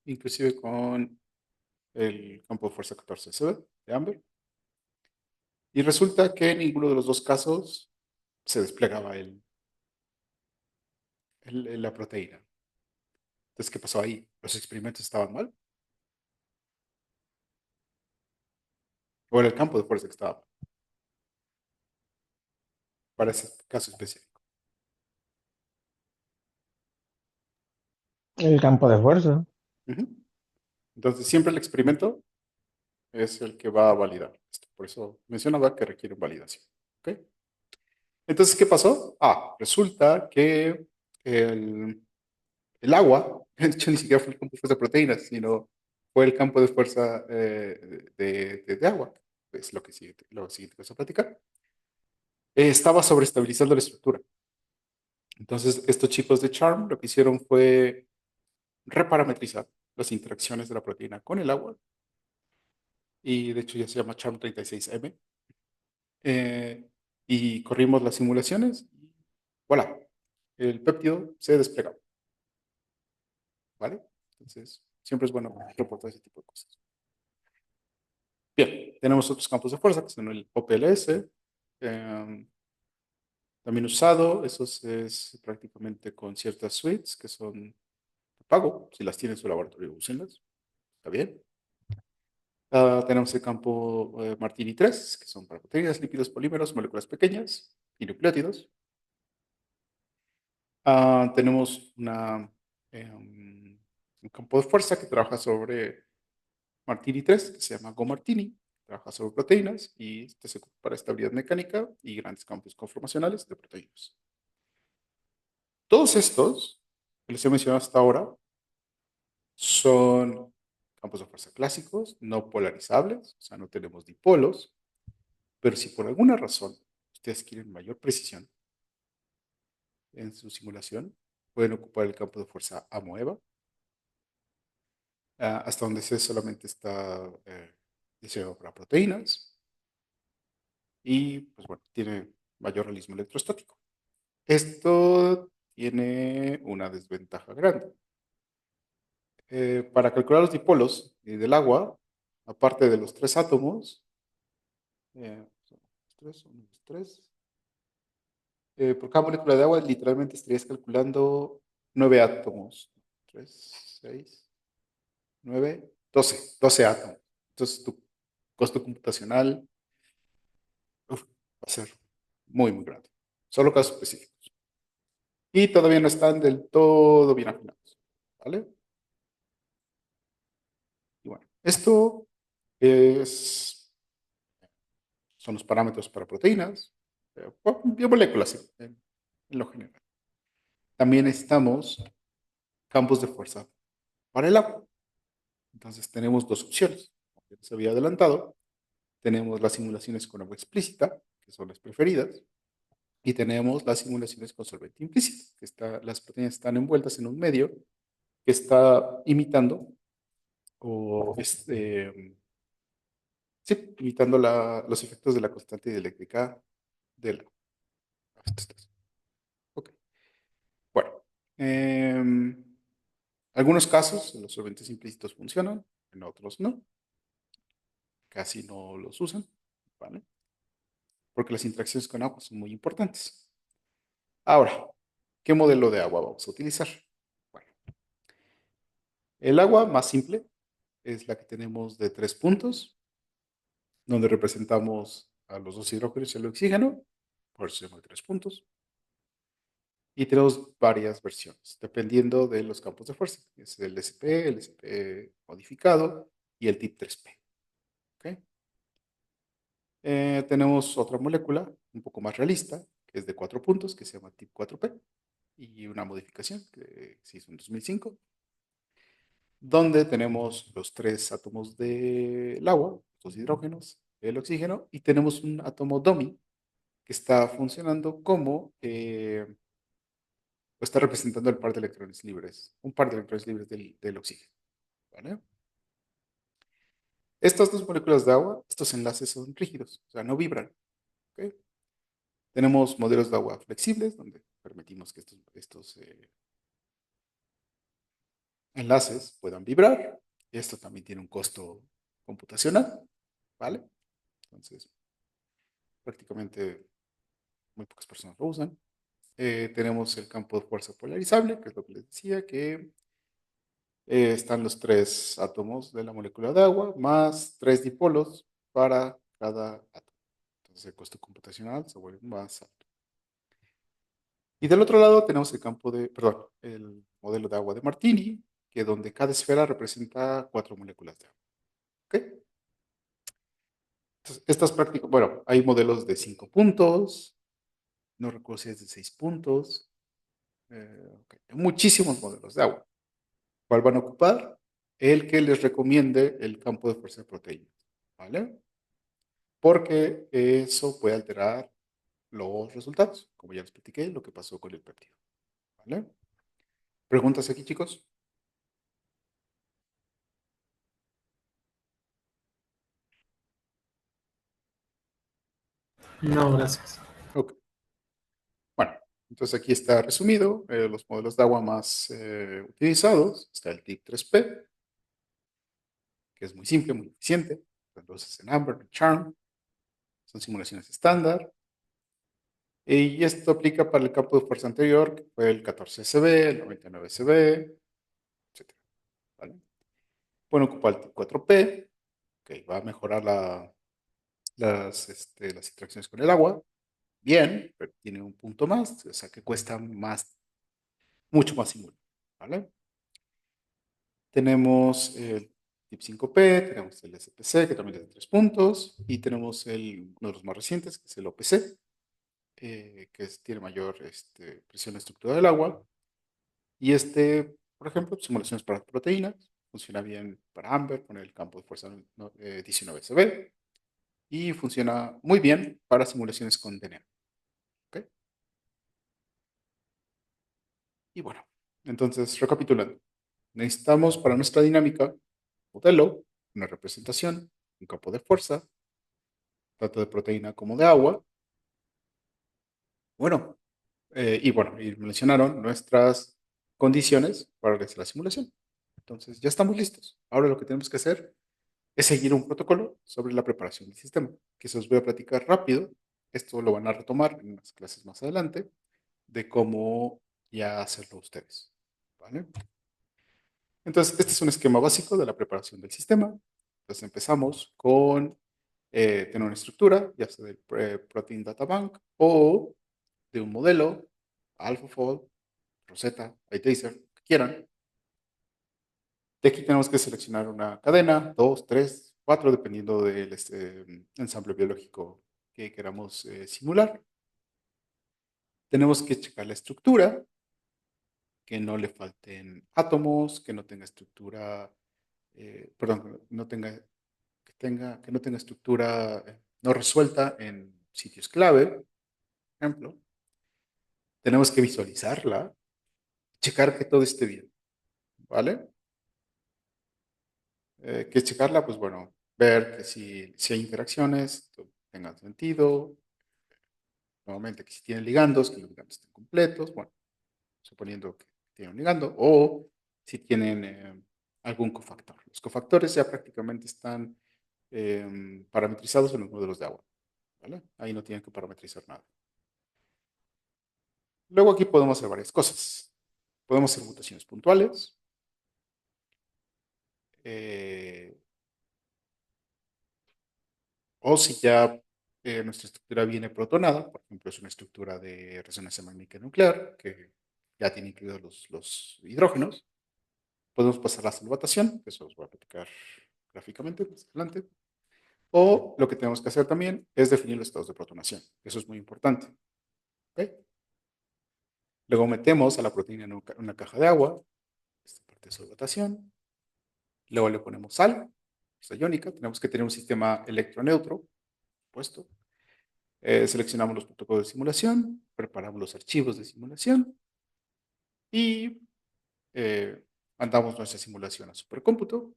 inclusive con el campo de fuerza 14 de Amber, y resulta que en ninguno de los dos casos se desplegaba la proteína. Entonces, ¿qué pasó ahí? ¿Los experimentos estaban mal? ¿O era el campo de fuerza que estaba mal para ese caso específico? El campo de fuerza. Ujú. Entonces, siempre el experimento es el que va a validar esto. Por eso mencionaba que requiere validación. ¿Ok? Entonces, ¿qué pasó? Resulta que el, el agua, de hecho, ni siquiera fue el campo de fuerza de proteínas, sino fue el campo de fuerza de agua. Es lo siguiente que vamos a platicar. Estaba sobreestabilizando la estructura. Entonces, estos chicos de Charm lo que hicieron fue reparametrizar las interacciones de la proteína con el agua, y de hecho ya se llama Charm 36M. eh, y corrimos las simulaciones y voilà, el péptido se desplegaba, ¿vale? Entonces, siempre es bueno reportar ese tipo de cosas. Bien, tenemos otros campos de fuerza, que son el OPLS, también usado, eso es prácticamente con ciertas suites que son de pago, si las tiene en su laboratorio, úsenlas, está bien. Tenemos el campo Martini 3, que son para proteínas, lípidos, polímeros, moléculas pequeñas y nucleótidos. Tenemos un campo de fuerza que trabaja sobre Martini 3, que se llama Go Martini. Trabaja sobre proteínas y este se ocupa para estabilidad mecánica y grandes campos conformacionales de proteínas. Todos estos que les he mencionado hasta ahora son campos de fuerza clásicos, no polarizables, o sea, no tenemos dipolos, pero si por alguna razón ustedes quieren mayor precisión en su simulación, pueden ocupar el campo de fuerza AMOEVA, hasta donde sé solamente está diseñado para proteínas y, pues bueno, tiene mayor realismo electrostático. Esto tiene una desventaja grande. Para calcular los dipolos del agua, aparte de los tres átomos, son uno, dos, tres, por cada molécula de agua literalmente estarías calculando 9 átomos. 3, 6, 9, 12 átomos. Entonces tu costo computacional va a ser muy, muy grande. Solo casos específicos. Y todavía no están del todo bien afinados. ¿Vale? Y bueno, esto son los parámetros para proteínas, biomoléculas en lo general. También necesitamos campos de fuerza para el agua. Entonces tenemos dos opciones. Como ya les había adelantado, tenemos las simulaciones con agua explícita, que son las preferidas, y tenemos las simulaciones con solvente implícito, que las proteínas están envueltas en un medio que está imitando o sí, imitando los efectos de la constante dieléctrica del agua. Ok. Bueno, algunos casos los solventes implícitos funcionan, en otros no, casi no los usan, ¿vale? porque las interacciones con agua son muy importantes. Ahora, ¿qué modelo de agua vamos a utilizar? Bueno, el agua más simple es la que tenemos de 3 puntos, donde representamos a los dos hidrógenos y el oxígeno, por eso se llama 3 puntos. Y tenemos varias versiones, dependiendo de los campos de fuerza. Es el SP modificado y el tip 3P. ¿Ok? Tenemos otra molécula un poco más realista, que es de 4 puntos, que se llama tip 4P, y una modificación que se hizo en 2005, donde tenemos los 3 átomos del agua, los hidrógenos, el oxígeno, y tenemos un átomo dummy que está funcionando como, está representando el par de electrones libres, un par de electrones libres del oxígeno. ¿Vale? Estas dos moléculas de agua, estos enlaces son rígidos, o sea, no vibran. ¿Ok? Tenemos modelos de agua flexibles, donde permitimos que estos enlaces puedan vibrar. Esto también tiene un costo computacional, ¿vale? Entonces, prácticamente muy pocas personas lo usan. Tenemos el campo de fuerza polarizable, que es lo que les decía, que están los 3 átomos de la molécula de agua, más 3 dipolos para cada átomo. Entonces, el costo computacional se vuelve más alto. Y del otro lado tenemos el modelo de agua de Martini, que donde cada esfera representa 4 moléculas de agua. ¿Ok? Entonces, estas prácticas, bueno, hay modelos de 5 puntos, no recuerdo si es de 6 puntos. Ok, hay muchísimos modelos de agua. ¿Cuál van a ocupar? El que les recomiende el campo de fuerza de proteínas. ¿Vale? Porque eso puede alterar los resultados, como ya les platiqué, lo que pasó con el péptido. ¿Vale? ¿Preguntas aquí, chicos? No, gracias. Ok. Bueno, entonces aquí está resumido los modelos de agua más utilizados. Está el TIP 3P, que es muy simple, muy eficiente. Entonces en Amber, en Charm, son simulaciones estándar. Y esto aplica para el campo de fuerza anterior, que fue el 14 SB, el 99 SB, etc. ¿Vale? Pueden ocupar el TIP 4P, que va a mejorar las interacciones con el agua. Bien, pero tiene un punto más, o sea que cuesta más, mucho más simular. ¿Vale? Tenemos el tip 5P, tenemos el SPC, que también es de 3 puntos, y tenemos uno de los más recientes, que es el OPC, tiene mayor presión estructura del agua. Y por ejemplo, simulaciones para proteínas, funciona bien para Amber con el campo de fuerza 19 SB, y funciona muy bien para simulaciones con DNA. ¿Ok? Y bueno, entonces, recapitulando, necesitamos para nuestra dinámica un modelo, una representación, un campo de fuerza, tanto de proteína como de agua. Bueno, y mencionaron nuestras condiciones para realizar la simulación. Entonces, ya estamos listos. Ahora lo que tenemos que hacer es seguir un protocolo sobre la preparación del sistema, que se os voy a platicar rápido. Esto lo van a retomar en unas clases más adelante, de cómo ya hacerlo ustedes. ¿Vale? Entonces, este es un esquema básico de la preparación del sistema. Entonces, empezamos con tener una estructura, ya sea del Protein Data Bank o de un modelo, AlphaFold, Rosetta, iTaser, que quieran. De aquí tenemos que seleccionar una cadena, 2, 3, 4, dependiendo del ensamble biológico que queramos simular. Tenemos que checar la estructura, que no le falten átomos, que no tenga estructura, perdón, que no tenga estructura no resuelta en sitios clave, por ejemplo. Tenemos que visualizarla, checar que todo esté bien, ¿vale? Que checarla, pues bueno, ver que si hay interacciones, tengan sentido, nuevamente que si tienen ligandos, que los ligandos estén completos, bueno, suponiendo que tienen un ligando, o si tienen algún cofactor. Los cofactores ya prácticamente están parametrizados en los modelos de agua, ¿vale? Ahí no tienen que parametrizar nada. Luego aquí podemos hacer varias cosas. Podemos hacer mutaciones puntuales. O si ya nuestra estructura viene protonada, por ejemplo, es una estructura de resonancia magnética nuclear que ya tiene incluidos los hidrógenos, podemos pasar la solvatación, que eso os voy a platicar gráficamente más adelante. O lo que tenemos que hacer también es definir los estados de protonación. Eso es muy importante. ¿Ok? Luego metemos a la proteína en una caja de agua, esta parte de solvatación. Luego le ponemos sal, sal iónica. Tenemos que tener un sistema electroneutro, por supuesto. Seleccionamos los protocolos de simulación, preparamos los archivos de simulación y mandamos nuestra simulación a supercómputo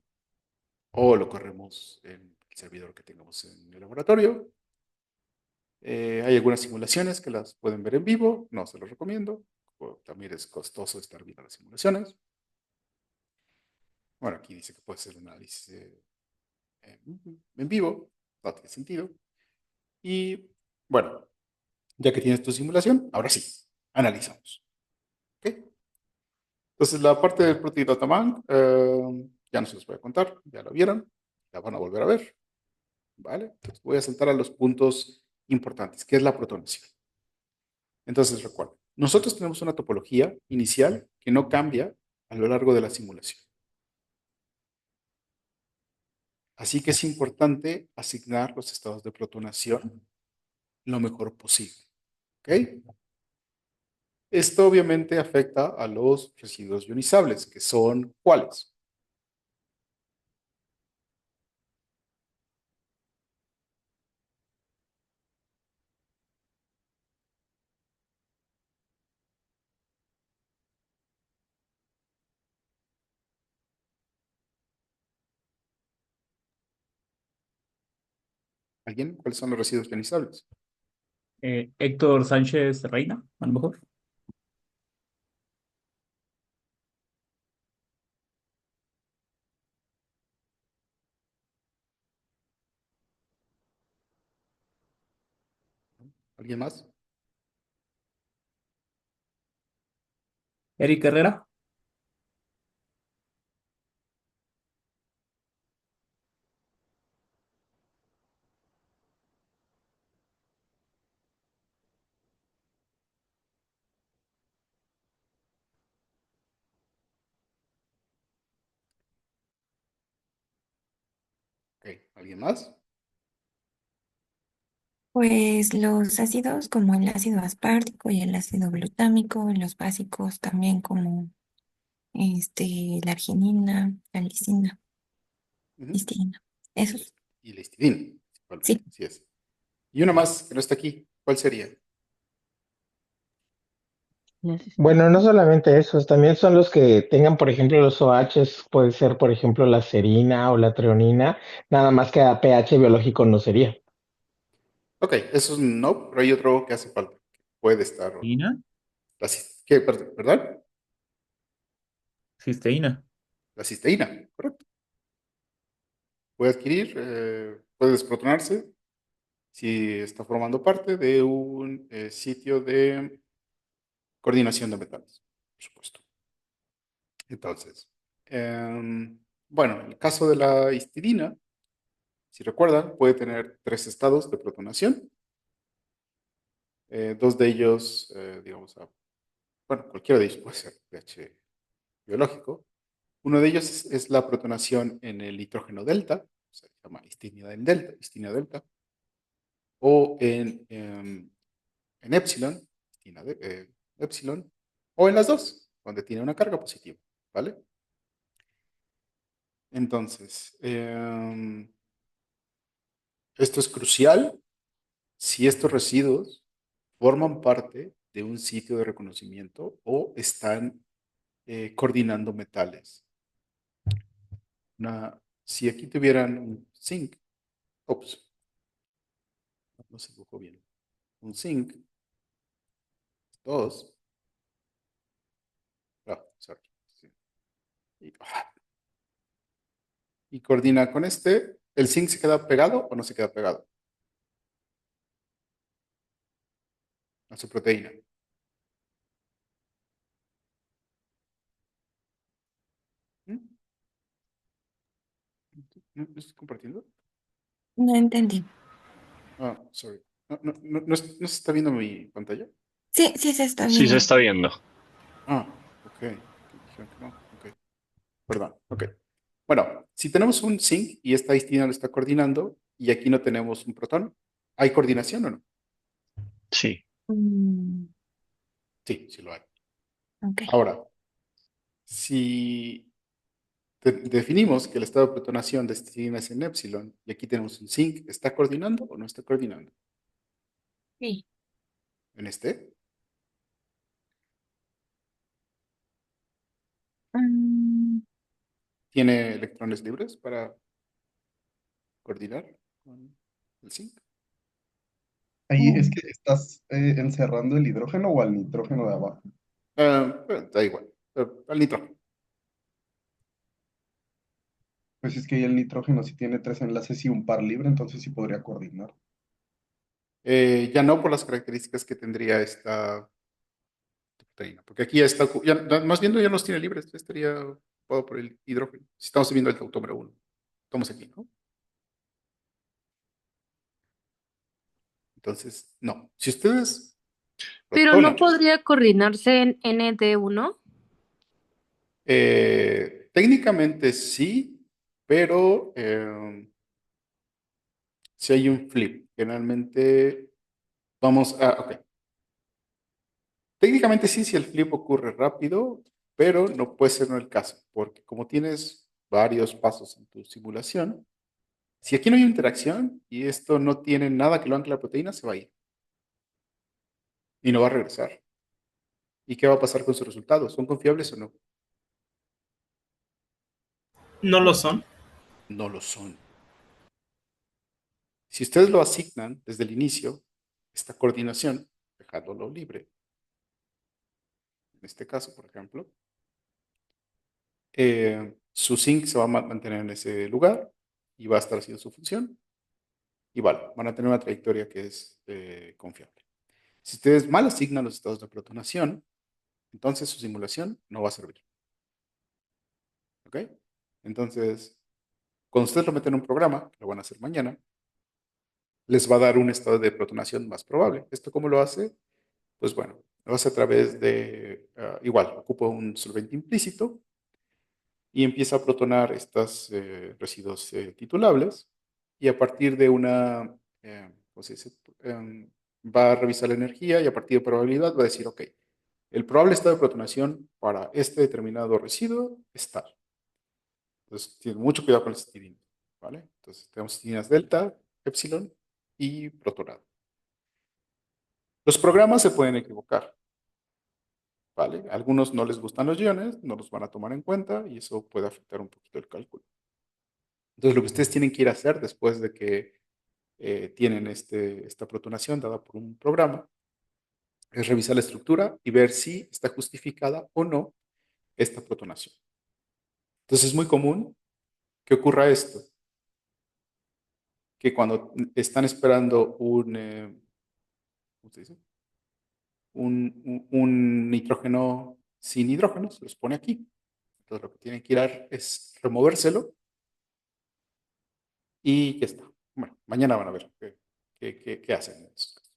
o lo corremos en el servidor que tengamos en el laboratorio. Hay algunas simulaciones que las pueden ver en vivo, no se los recomiendo, también es costoso estar viendo las simulaciones. Bueno, aquí dice que puede ser un análisis en vivo, no tiene sentido. Y bueno, ya que tienes tu simulación, ahora sí, analizamos. ¿Ok? Entonces, la parte del Protein Data Bank, ya no se los voy a contar, ya la vieron, la van a volver a ver, ¿vale? Entonces, voy a saltar a los puntos importantes, que es la protonación. Entonces, recuerden, nosotros tenemos una topología inicial que no cambia a lo largo de la simulación. Así que es importante asignar los estados de protonación lo mejor posible, ¿ok? Esto obviamente afecta a los residuos ionizables, que son ¿cuáles? ¿Alguien? ¿Cuáles son los residuos ionizables? Héctor Sánchez Reina, a lo mejor. ¿Alguien más? Eric Herrera. Ok, ¿alguien más? Pues los ácidos como el ácido aspartico y el ácido glutámico, los básicos también como la arginina, la lisina, Ujú. histidina. Esos, Y la histidina, principalmente, sí. así es. Y una más que no está aquí, ¿cuál sería? Bueno, no solamente esos, también son los que tengan, por ejemplo, los OHs, puede ser, por ejemplo, la serina o la treonina, nada más que a pH biológico no sería. Ok, eso es un no, pero hay otro que hace falta, que puede estar o no. Cisteína. ¿Qué, perdón? Cisteína. La cisteína, correcto. Puede adquirir, puede desprotonarse si está formando parte de un sitio de coordinación de metales, por supuesto. Entonces, bueno, en el caso de la histidina, si recuerdan, puede tener tres estados de protonación. Dos de ellos, digamos, bueno, cualquiera de ellos puede ser pH biológico. Uno de ellos es la protonación en el nitrógeno delta, o sea, se llama histidina delta, o en epsilon, epsilon, o en las dos, donde tiene una carga positiva, ¿vale? Entonces, esto es crucial si estos residuos forman parte de un sitio de reconocimiento o están coordinando metales. Si aquí tuvieran un zinc, ups, no se dibujó bien, un zinc, dos, sorry, sí, y coordina con este, ¿el zinc se queda pegado o no se queda pegado? a su proteína. ¿Mm? ¿No estoy compartiendo? No entendí. Ah, sorry. ¿No se está viendo mi pantalla? Sí, sí se está Sí se viendo. está viendo. Ah, ok. Dijeron que no. Ok. Perdón. Ok. Bueno, si tenemos un zinc y esta histidina lo está coordinando y aquí no tenemos un protón, ¿hay coordinación o no? Sí. Mm, Sí, sí lo hay. ok. Ahora, si definimos que el estado de protonación de histidina es en epsilon y aquí tenemos un zinc, ¿está coordinando o no está coordinando? Sí. En este, Mm, ¿tiene electrones libres para coordinar con el zinc? Ahí es mm. que estás encerrando el hidrógeno o al nitrógeno de abajo. Bueno, da igual. Al nitrógeno. Pues es que ahí el nitrógeno sí tiene tres enlaces y un par libre, entonces sí podría coordinar. Ya no por las características que tendría esta proteína, porque aquí ya está, más bien ya los tiene libres, ya estaría ocupado por el hidrógeno. Si estamos viendo el tautómero 1, estamos aquí, ¿no? Entonces, no. Si ustedes Pero no protonan, podría coordinarse en ND1. técnicamente sí, pero si hay un flip, generalmente vamos a, ok. Técnicamente sí, si el flip ocurre rápido, pero no puede ser no el caso, porque como tienes varios pasos en tu simulación, si aquí no hay interacción y esto no tiene nada que lo ancle a la proteína, se va a ir y no va a regresar. ¿Y qué va a pasar con sus resultados? ¿Son confiables o no? No lo son. No lo son. Si ustedes lo asignan desde el inicio, esta coordinación, dejándolo libre, en este caso, por ejemplo, su zinc se va a mantener en ese lugar y va a estar haciendo su función. Y vale, van a tener una trayectoria que es confiable. Si ustedes mal asignan los estados de protonación, entonces su simulación no va a servir. ¿Ok? Entonces, cuando ustedes lo meten en un programa, que lo van a hacer mañana, les va a dar un estado de protonación más probable. ¿Esto cómo lo hace? Pues bueno, lo hace a través de, igual, ocupa un solvente implícito y empieza a protonar estos residuos titulables y a partir de una, ¿cómo se dice? Va a revisar la energía y a partir de probabilidad va a decir, ok, el probable estado de protonación para este determinado residuo es tal. Entonces, tiene mucho cuidado con las histidina, ¿vale? Entonces, tenemos histidinas delta, epsilon y protonado. Los programas se pueden equivocar, ¿vale? A algunos no les gustan los iones, no los van a tomar en cuenta y eso puede afectar un poquito el cálculo. Entonces, lo que ustedes tienen que ir a hacer después de que tienen esta protonación dada por un programa es revisar la estructura y ver si está justificada o no esta protonación. Entonces, es muy común que ocurra esto, que cuando están esperando ¿cómo se dice? Un nitrógeno sin hidrógeno, se los pone aquí. Entonces, lo que tienen que ir a es removérselo y ya está. Bueno, mañana van a ver qué hacen en esos casos,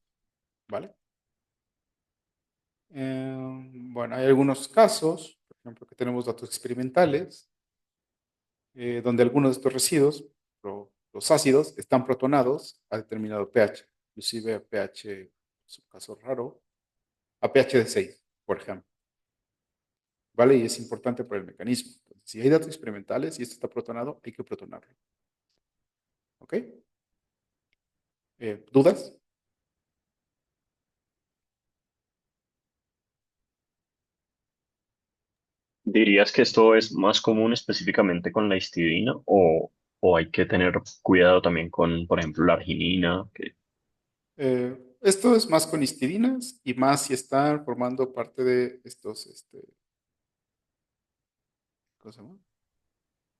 ¿vale? Bueno, hay algunos casos, por ejemplo, que tenemos datos experimentales, donde algunos de estos residuos, los ácidos, están protonados a determinado pH, inclusive a pH, es un caso raro, a pH de 6, por ejemplo, ¿vale? Y es importante para el mecanismo. Entonces, si hay datos experimentales y esto está protonado, hay que protonarlo. ¿Ok? ¿Dudas? ¿Dirías que esto es más común específicamente con la histidina o hay que tener cuidado también con, por ejemplo, la arginina, que Esto es más con histidinas y más si están formando parte de estos, ¿cómo se llama?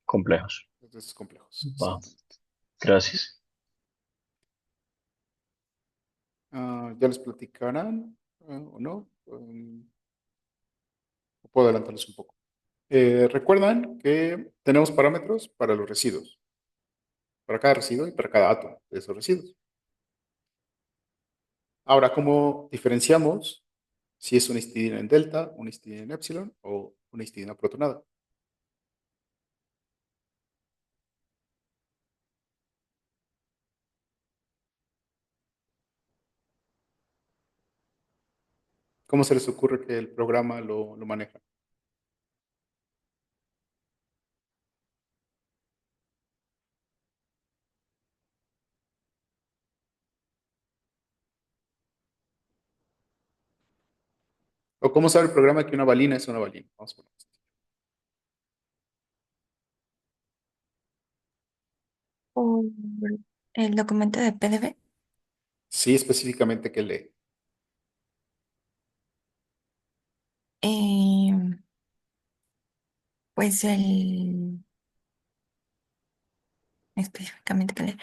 complejos? De estos complejos, Va, exactamente. gracias. Ya les platicarán. ¿O no? Puedo adelantarles un poco. Recuerdan que tenemos parámetros para los residuos, para cada residuo y para cada átomo de esos residuos. Ahora, ¿cómo diferenciamos si es una histidina en delta, una histidina en epsilon o una histidina protonada? ¿Cómo se les ocurre que el programa lo maneja? ¿O cómo sabe el programa que una valina es una valina? Vamos a poner esto. Por el documento de PDB. Sí, específicamente que lee. Eh, pues específicamente que lee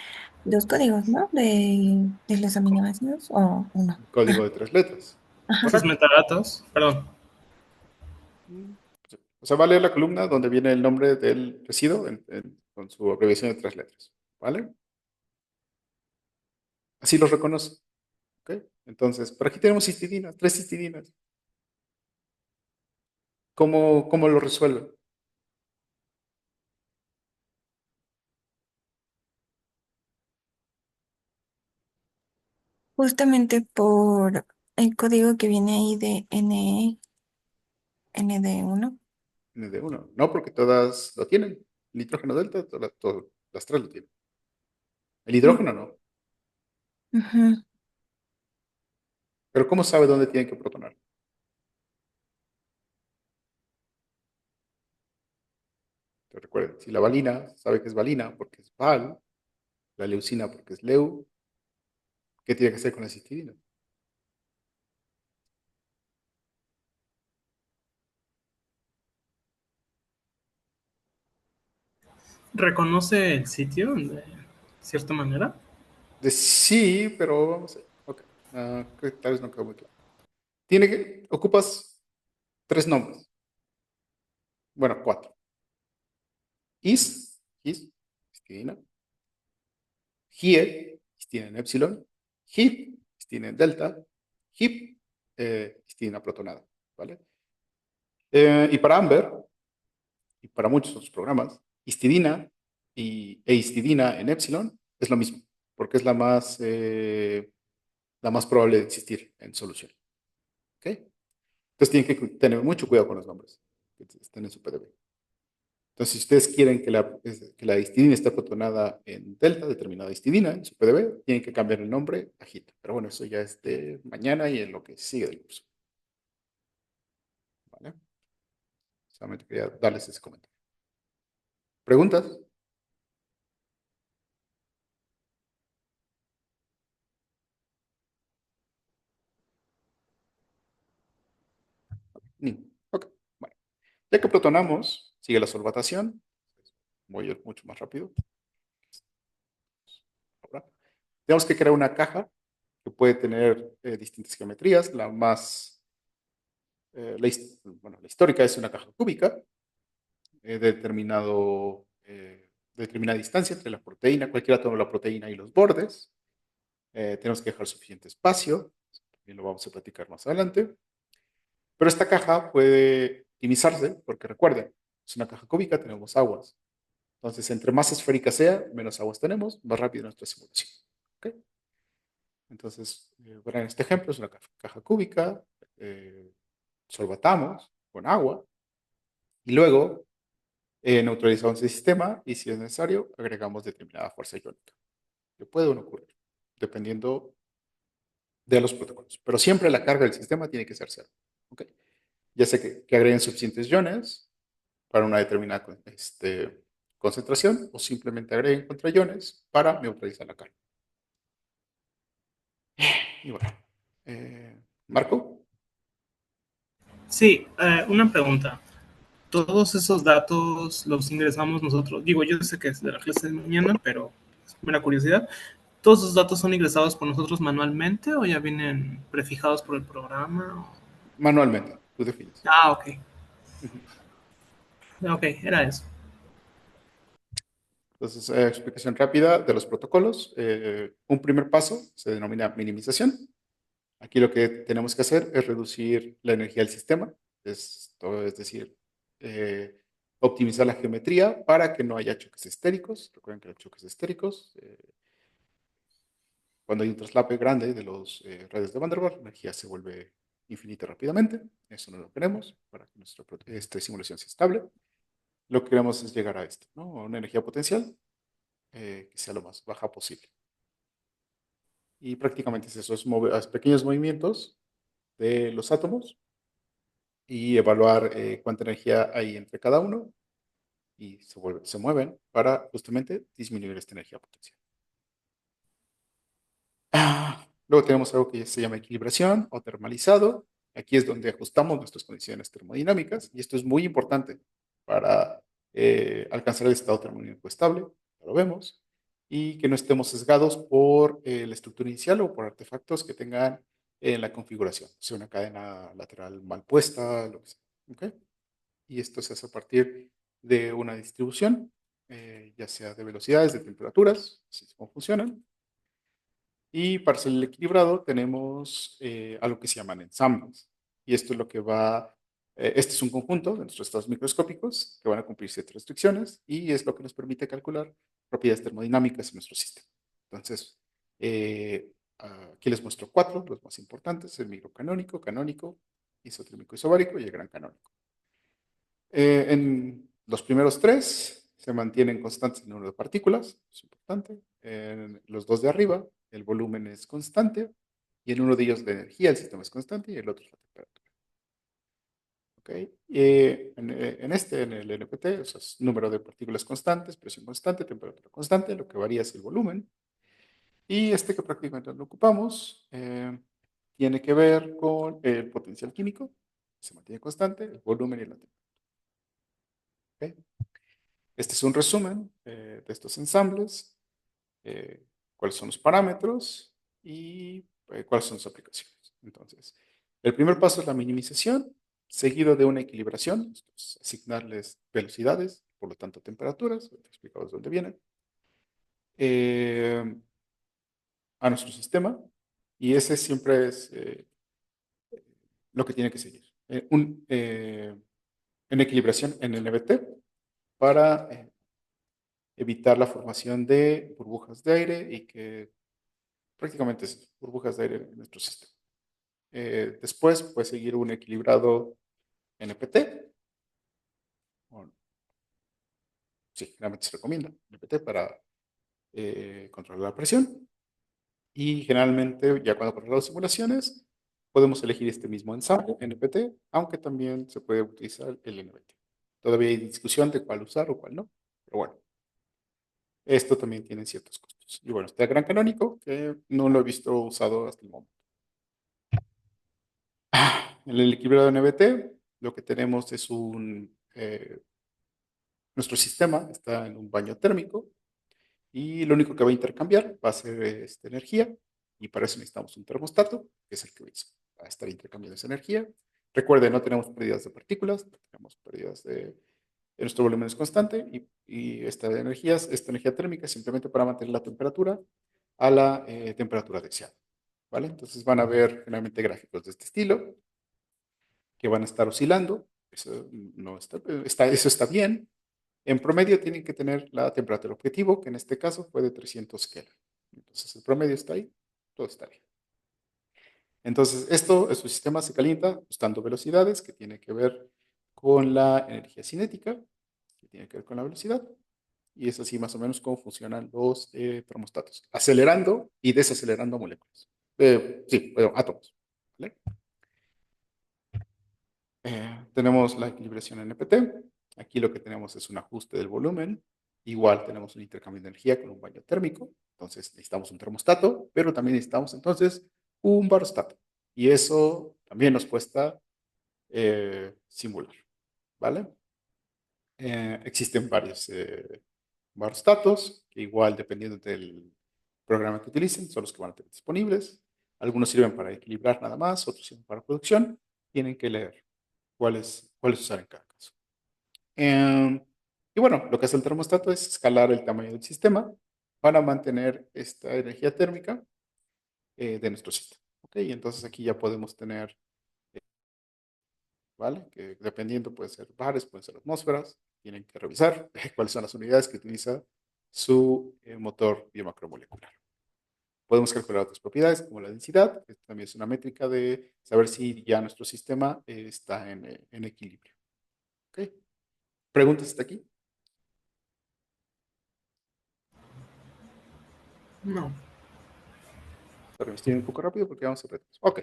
los códigos, ¿no? De los aminoácidos o uno. Un código de 3 letras. Ajá. Sus Correcto. metadatos, perdón. O sea, va a leer la columna donde viene el nombre del residuo con su abreviación de 3 letras. ¿Vale? Así los reconoce. ¿Ok? Entonces, por aquí tenemos histidinas, 3 histidinas. ¿Cómo lo resuelve? Justamente por el código que viene ahí de ND1. ND1. No, porque todas lo tienen. El nitrógeno delta, las 3 lo tienen. El hidrógeno no. Ujú. Pero ¿cómo sabe dónde tienen que protonar? Entonces, recuerden, si la valina sabe que es valina porque es val, la leucina porque es leu, ¿qué tiene que hacer con la histidina? ¿Reconoce el sitio de cierta manera? Sí, pero vamos a ver. Ok. Que tal vez no quedó muy claro. Ocupas 3 nombres. Bueno, 4. His, histidina. Hie, histidina en epsilon. Hip, histidina en delta. Hip, histidina protonada. ¿Vale? Y para Amber, y para muchos otros programas, histidina e histidina en epsilon es lo mismo, porque es la más probable de existir en solución. ¿Ok? Entonces tienen que tener mucho cuidado con los nombres que estén en su PDB. Entonces, si ustedes quieren que la histidina esté protonada en delta, determinada histidina en su PDB, tienen que cambiar el nombre a HIT. Pero bueno, eso ya es de mañana y en lo que sigue del curso. ¿Vale? Solamente quería darles ese comentario. ¿Preguntas? Ok, bueno. Ya que protonamos, sigue la solvatación. Voy a ir mucho más rápido. Ahora, tenemos que crear una caja que puede tener distintas geometrías. La histórica es una caja cúbica de determinada distancia entre la proteína, cualquier átomo de la proteína y los bordes. Tenemos que dejar suficiente espacio. También lo vamos a platicar más adelante. Pero esta caja puede optimizarse porque recuerden, es una caja cúbica, tenemos aguas. Entonces, entre más esférica sea, menos aguas tenemos, más rápido nuestra simulación. ¿Ok? Entonces, verán, este ejemplo es una caja cúbica, solvatamos con agua y luego neutralizamos el sistema y si es necesario, agregamos determinada fuerza iónica. Que puede o no ocurrir, dependiendo de los protocolos. Pero siempre la carga del sistema tiene que ser cero. ¿Ok? Ya sea que agreguen suficientes iones para una determinada concentración o simplemente agreguen contraiones para neutralizar la carga. Y bueno, Marco. Sí, una pregunta. Todos esos datos los ingresamos nosotros. Digo, yo sé que es de la clase de mañana, pero es buena curiosidad. ¿Todos esos datos son ingresados por nosotros manualmente o ya vienen prefijados por el programa? Manualmente, tú defines. Ah, ok. Ujú. Ok, era eso. Entonces, explicación rápida de los protocolos. Un primer paso se denomina minimización. Aquí lo que tenemos que hacer es reducir la energía del sistema, es decir, optimizar la geometría para que no haya choques estéricos. Recuerden que los choques estéricos, cuando hay un traslape grande de los redes de Van der Waals, la energía se vuelve infinita rápidamente. Eso no lo queremos para que nuestra simulación sea estable. Lo que queremos es llegar a esto, ¿no? A una energía potencial que sea lo más baja posible. Y prácticamente es eso, es pequeños movimientos de los átomos y evaluar cuánta energía hay entre cada uno y se mueven para justamente disminuir esta energía potencial. Luego tenemos algo que se llama equilibración o termalizado. Aquí es donde ajustamos nuestras condiciones termodinámicas y esto es muy importante para alcanzar el estado termodinámico estable, ya lo vemos, y que no estemos sesgados por la estructura inicial o por artefactos que tengan en la configuración, sea una cadena lateral mal puesta, lo que sea. ¿Ok? Y esto se hace a partir de una distribución, ya sea de velocidades, de temperaturas, así es como funcionan. Y para ser el equilibrado tenemos algo que se llaman ensambles. Y esto es lo que va, este es un conjunto de nuestros estados microscópicos que van a cumplir ciertas restricciones y es lo que nos permite calcular propiedades termodinámicas en nuestro sistema. Entonces, aquí les muestro cuatro, los más importantes, el microcanónico, canónico, isotérmico isobárico y el gran canónico. En los primeros tres se mantienen constantes el número de partículas, es importante. En los dos de arriba, el volumen es constante y en uno de ellos la energía del sistema es constante y el otro es la temperatura. ¿Okay? En el NPT, o sea, es número de partículas constantes, presión constante, temperatura constante, lo que varía es el volumen. Y este que prácticamente no ocupamos tiene que ver con el potencial químico, se mantiene constante, el volumen y la temperatura. ¿Okay? Este es un resumen de estos ensambles, cuáles son los parámetros y cuáles son sus aplicaciones. Entonces, el primer paso es la minimización, seguido de una equilibración, esto es asignarles velocidades, por lo tanto temperaturas, te he explicado de dónde vienen, a nuestro sistema, y ese siempre es lo que tiene que seguir. En equilibración en el NBT para evitar la formación de burbujas de aire y que prácticamente es burbujas de aire en nuestro sistema. Después puede seguir un equilibrado NPT. Bueno, sí, generalmente se recomienda NPT para controlar la presión. Y generalmente, ya cuando controlamos simulaciones, podemos elegir este mismo ensamble, NPT, aunque también se puede utilizar el NBT. Todavía hay discusión de cuál usar o cuál no, pero bueno, esto también tiene ciertos costos. Y bueno, este gran canónico, que no lo he visto usado hasta el momento. En el equilibrado de NBT, lo que tenemos es nuestro sistema está en un baño térmico y lo único que va a intercambiar va a ser esta energía y para eso necesitamos un termostato, que es el que va a estar intercambiando esa energía. Recuerden, no tenemos pérdidas de partículas, no tenemos pérdidas nuestro volumen es constante y esta energía térmica es simplemente para mantener la temperatura a la temperatura deseada. ¿Vale? Entonces van a ver generalmente gráficos de este estilo que van a estar oscilando. Eso, no eso está bien. En promedio tienen que tener la temperatura objetivo, que en este caso fue de 300 Kelvin. Entonces el promedio está ahí, todo está bien. Entonces su sistema se calienta ajustando velocidades, que tiene que ver con la energía cinética, que tiene que ver con la velocidad. Y es así más o menos cómo funcionan los termostatos, acelerando y desacelerando moléculas. Átomos. ¿Vale? Tenemos la equilibración NPT. Aquí lo que tenemos es un ajuste del volumen. Igual tenemos un intercambio de energía con un baño térmico. Entonces necesitamos un termostato, pero también necesitamos entonces un barostato. Y eso también nos cuesta simular. ¿Vale? Existen varios barostatos, que igual dependiendo programa que utilicen son los que van a tener disponibles. Algunos sirven para equilibrar nada más, otros sirven para producción. Tienen que leer cuáles usar en cada caso. Y bueno, lo que hace el termostato es escalar el tamaño del sistema para mantener esta energía térmica de nuestro sistema. ¿Ok? Y entonces aquí ya podemos tener, ¿vale? Que dependiendo puede ser bares, pueden ser atmósferas. Tienen que revisar cuáles son las unidades que utiliza su motor biomacromolecular. Podemos calcular otras propiedades como la densidad, que también es una métrica de saber si ya nuestro sistema está en equilibrio. ¿Ok? ¿Preguntas hasta aquí? No. Pero me estoy un poco rápido porque vamos a ver. Ok.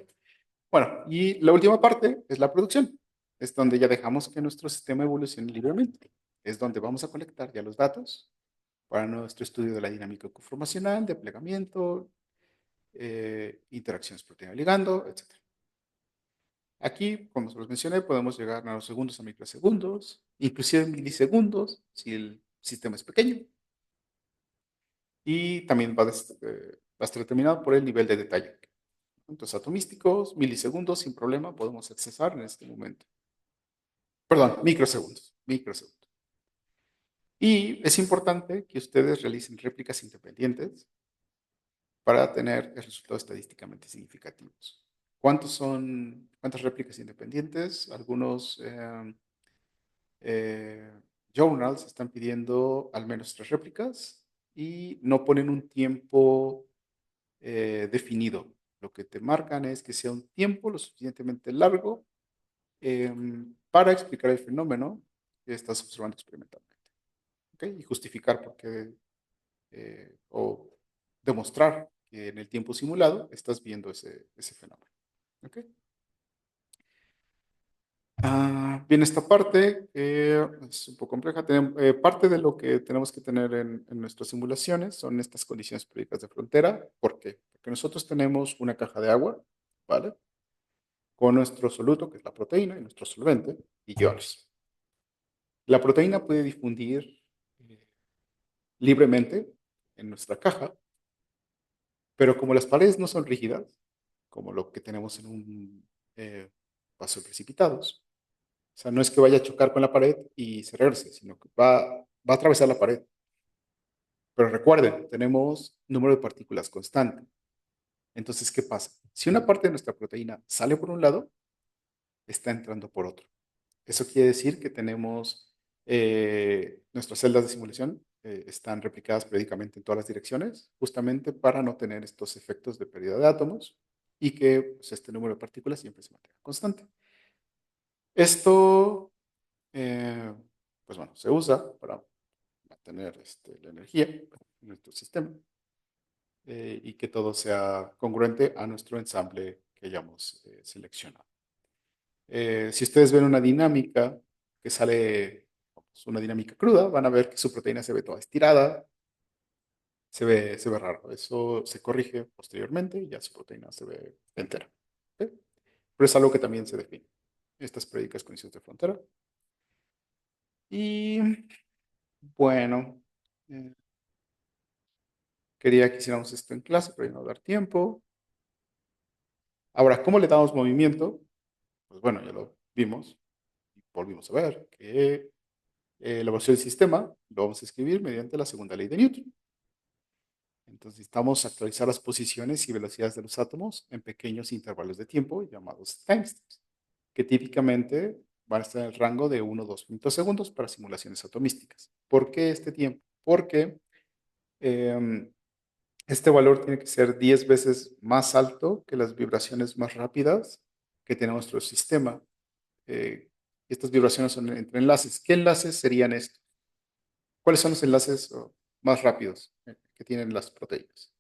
Bueno, y la última parte es la producción. Es donde ya dejamos que nuestro sistema evolucione libremente. Es donde vamos a colectar ya los datos para nuestro estudio de la dinámica conformacional, de plegamiento, interacciones proteína-ligando, etc. Aquí, como os mencioné, podemos llegar a nanosegundos a microsegundos, inclusive milisegundos, si el sistema es pequeño. Y también va a estar determinado por el nivel de detalle. Entonces, atomísticos, milisegundos, sin problema, podemos accesar en este momento. Perdón, microsegundos. Y es importante que ustedes realicen réplicas independientes para tener resultados estadísticamente significativos. ¿Cuántas réplicas independientes? Algunos journals están pidiendo al menos 3 réplicas y no ponen un tiempo definido. Lo que te marcan es que sea un tiempo lo suficientemente largo para explicar el fenómeno que estás observando experimentalmente. ¿Okay? Y justificar por qué o demostrar que en el tiempo simulado estás viendo ese fenómeno. ¿Okay? Bien, esta parte es un poco compleja. Parte de lo que tenemos que tener en nuestras simulaciones son estas condiciones periódicas de frontera. ¿Por qué? Porque nosotros tenemos una caja de agua, ¿vale? Con nuestro soluto, que es la proteína, y nuestro solvente, y iones. La proteína puede difundir libremente en nuestra caja, pero como las paredes no son rígidas, como lo que tenemos en un vaso de precipitados, o sea, no es que vaya a chocar con la pared y se regrese, sino que va a atravesar la pared. Pero recuerden, tenemos número de partículas constante. Entonces, ¿qué pasa? Si una parte de nuestra proteína sale por un lado, está entrando por otro. Eso quiere decir que tenemos nuestras celdas de simulación están replicadas periódicamente en todas las direcciones, justamente para no tener estos efectos de pérdida de átomos y que pues, este número de partículas siempre se mantenga constante. Esto, pues bueno, se usa para mantener la energía en nuestro sistema y que todo sea congruente a nuestro ensamble que hayamos seleccionado. Si ustedes ven una dinámica que sale, pues, una dinámica cruda, van a ver que su proteína se ve toda estirada, se ve raro. Eso se corrige posteriormente y ya su proteína se ve entera. ¿Ok? Pero es algo que también se define. Estas periódicas condiciones de frontera. Y bueno, eh, quería que hiciéramos esto en clase, pero ya no va a dar tiempo. Ahora, ¿cómo le damos movimiento? Pues bueno, ya lo vimos y volvimos a ver que la evaluación del sistema lo vamos a escribir mediante la segunda ley de Newton. Entonces necesitamos actualizar las posiciones y velocidades de los átomos en pequeños intervalos de tiempo llamados timestamps, que típicamente van a estar en el rango de 1 o 2 segundos para simulaciones atomísticas. ¿Por qué este tiempo? Porque este valor tiene que ser 10 veces más alto que las vibraciones más rápidas que tiene nuestro sistema. Estas vibraciones son entre enlaces. ¿Qué enlaces serían estos? ¿Cuáles son los enlaces más rápidos que tienen las proteínas?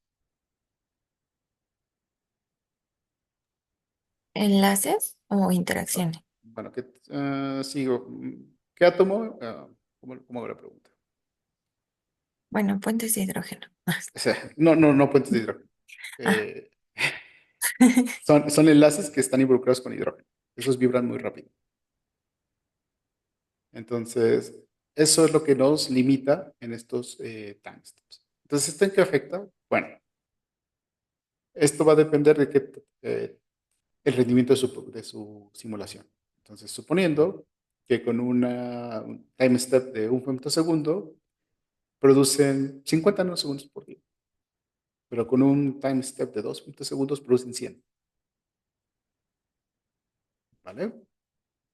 ¿Enlaces o interacciones? Bueno, sigo. ¿Qué átomo? ¿Cómo hago la pregunta? Bueno, puentes de hidrógeno. O sea, no puentes de hidrógeno. Eh, son enlaces que están involucrados con hidrógeno. Esos vibran muy rápido. Entonces, eso es lo que nos limita en estos timestamps. Entonces, ¿esto en qué afecta? Bueno, Esto va a depender de el rendimiento de su simulación. Entonces, suponiendo que con un time step de 1 femtosegundo producen 50 nanosegundos por día, pero con un time step de 2 femtosegundos producen 100, ¿vale?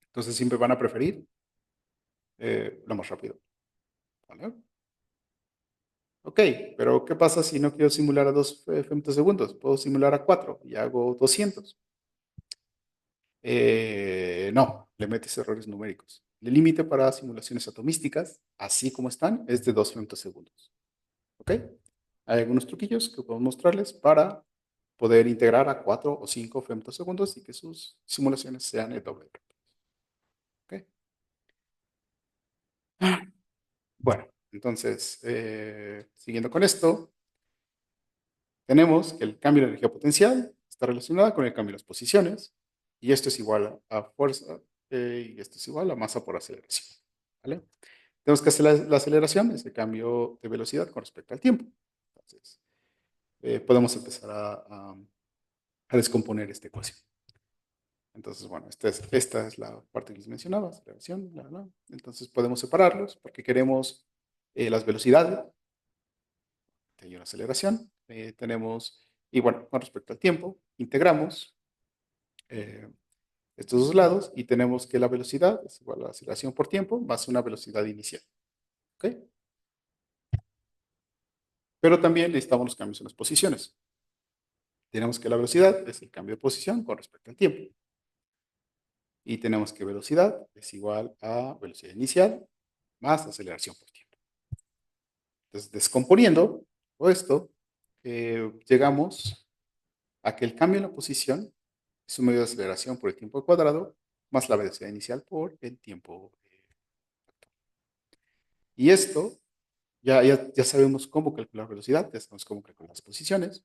Entonces siempre van a preferir lo más rápido, ¿vale? Ok, pero ¿qué pasa si no quiero simular a 2 femtosegundos? Puedo simular a 4 y hago 200. No, le metes errores numéricos. El límite para simulaciones atomísticas, así como están, es de 2 femtosegundos. ¿Ok? Hay algunos truquillos que puedo mostrarles para poder integrar a 4 o 5 femtosegundos y que sus simulaciones sean el doble. ¿Ok? Bueno, entonces, siguiendo con esto, tenemos que el cambio de energía potencial está relacionado con el cambio de las posiciones, y esto es igual a fuerza, y esto es igual a masa por aceleración. ¿Vale? Tenemos que hacer la aceleración, ese cambio de velocidad con respecto al tiempo. Entonces, podemos empezar a descomponer esta ecuación. Entonces, bueno, esta es la parte que les mencionaba, aceleración, bla, bla. Entonces podemos separarlos porque queremos las velocidades, hay una aceleración, tenemos, y bueno, con respecto al tiempo, integramos eh, estos dos lados y tenemos que la velocidad es igual a la aceleración por tiempo más una velocidad inicial. ¿Ok? Pero también necesitamos los cambios en las posiciones. Tenemos que la velocidad es el cambio de posición con respecto al tiempo. Y tenemos que velocidad es igual a velocidad inicial más aceleración por tiempo. Entonces, descomponiendo todo esto, llegamos a que el cambio en la posición es un medio de aceleración por el tiempo al cuadrado más la velocidad inicial por el tiempo. Y esto, ya sabemos cómo calcular velocidad, ya sabemos cómo calcular las posiciones.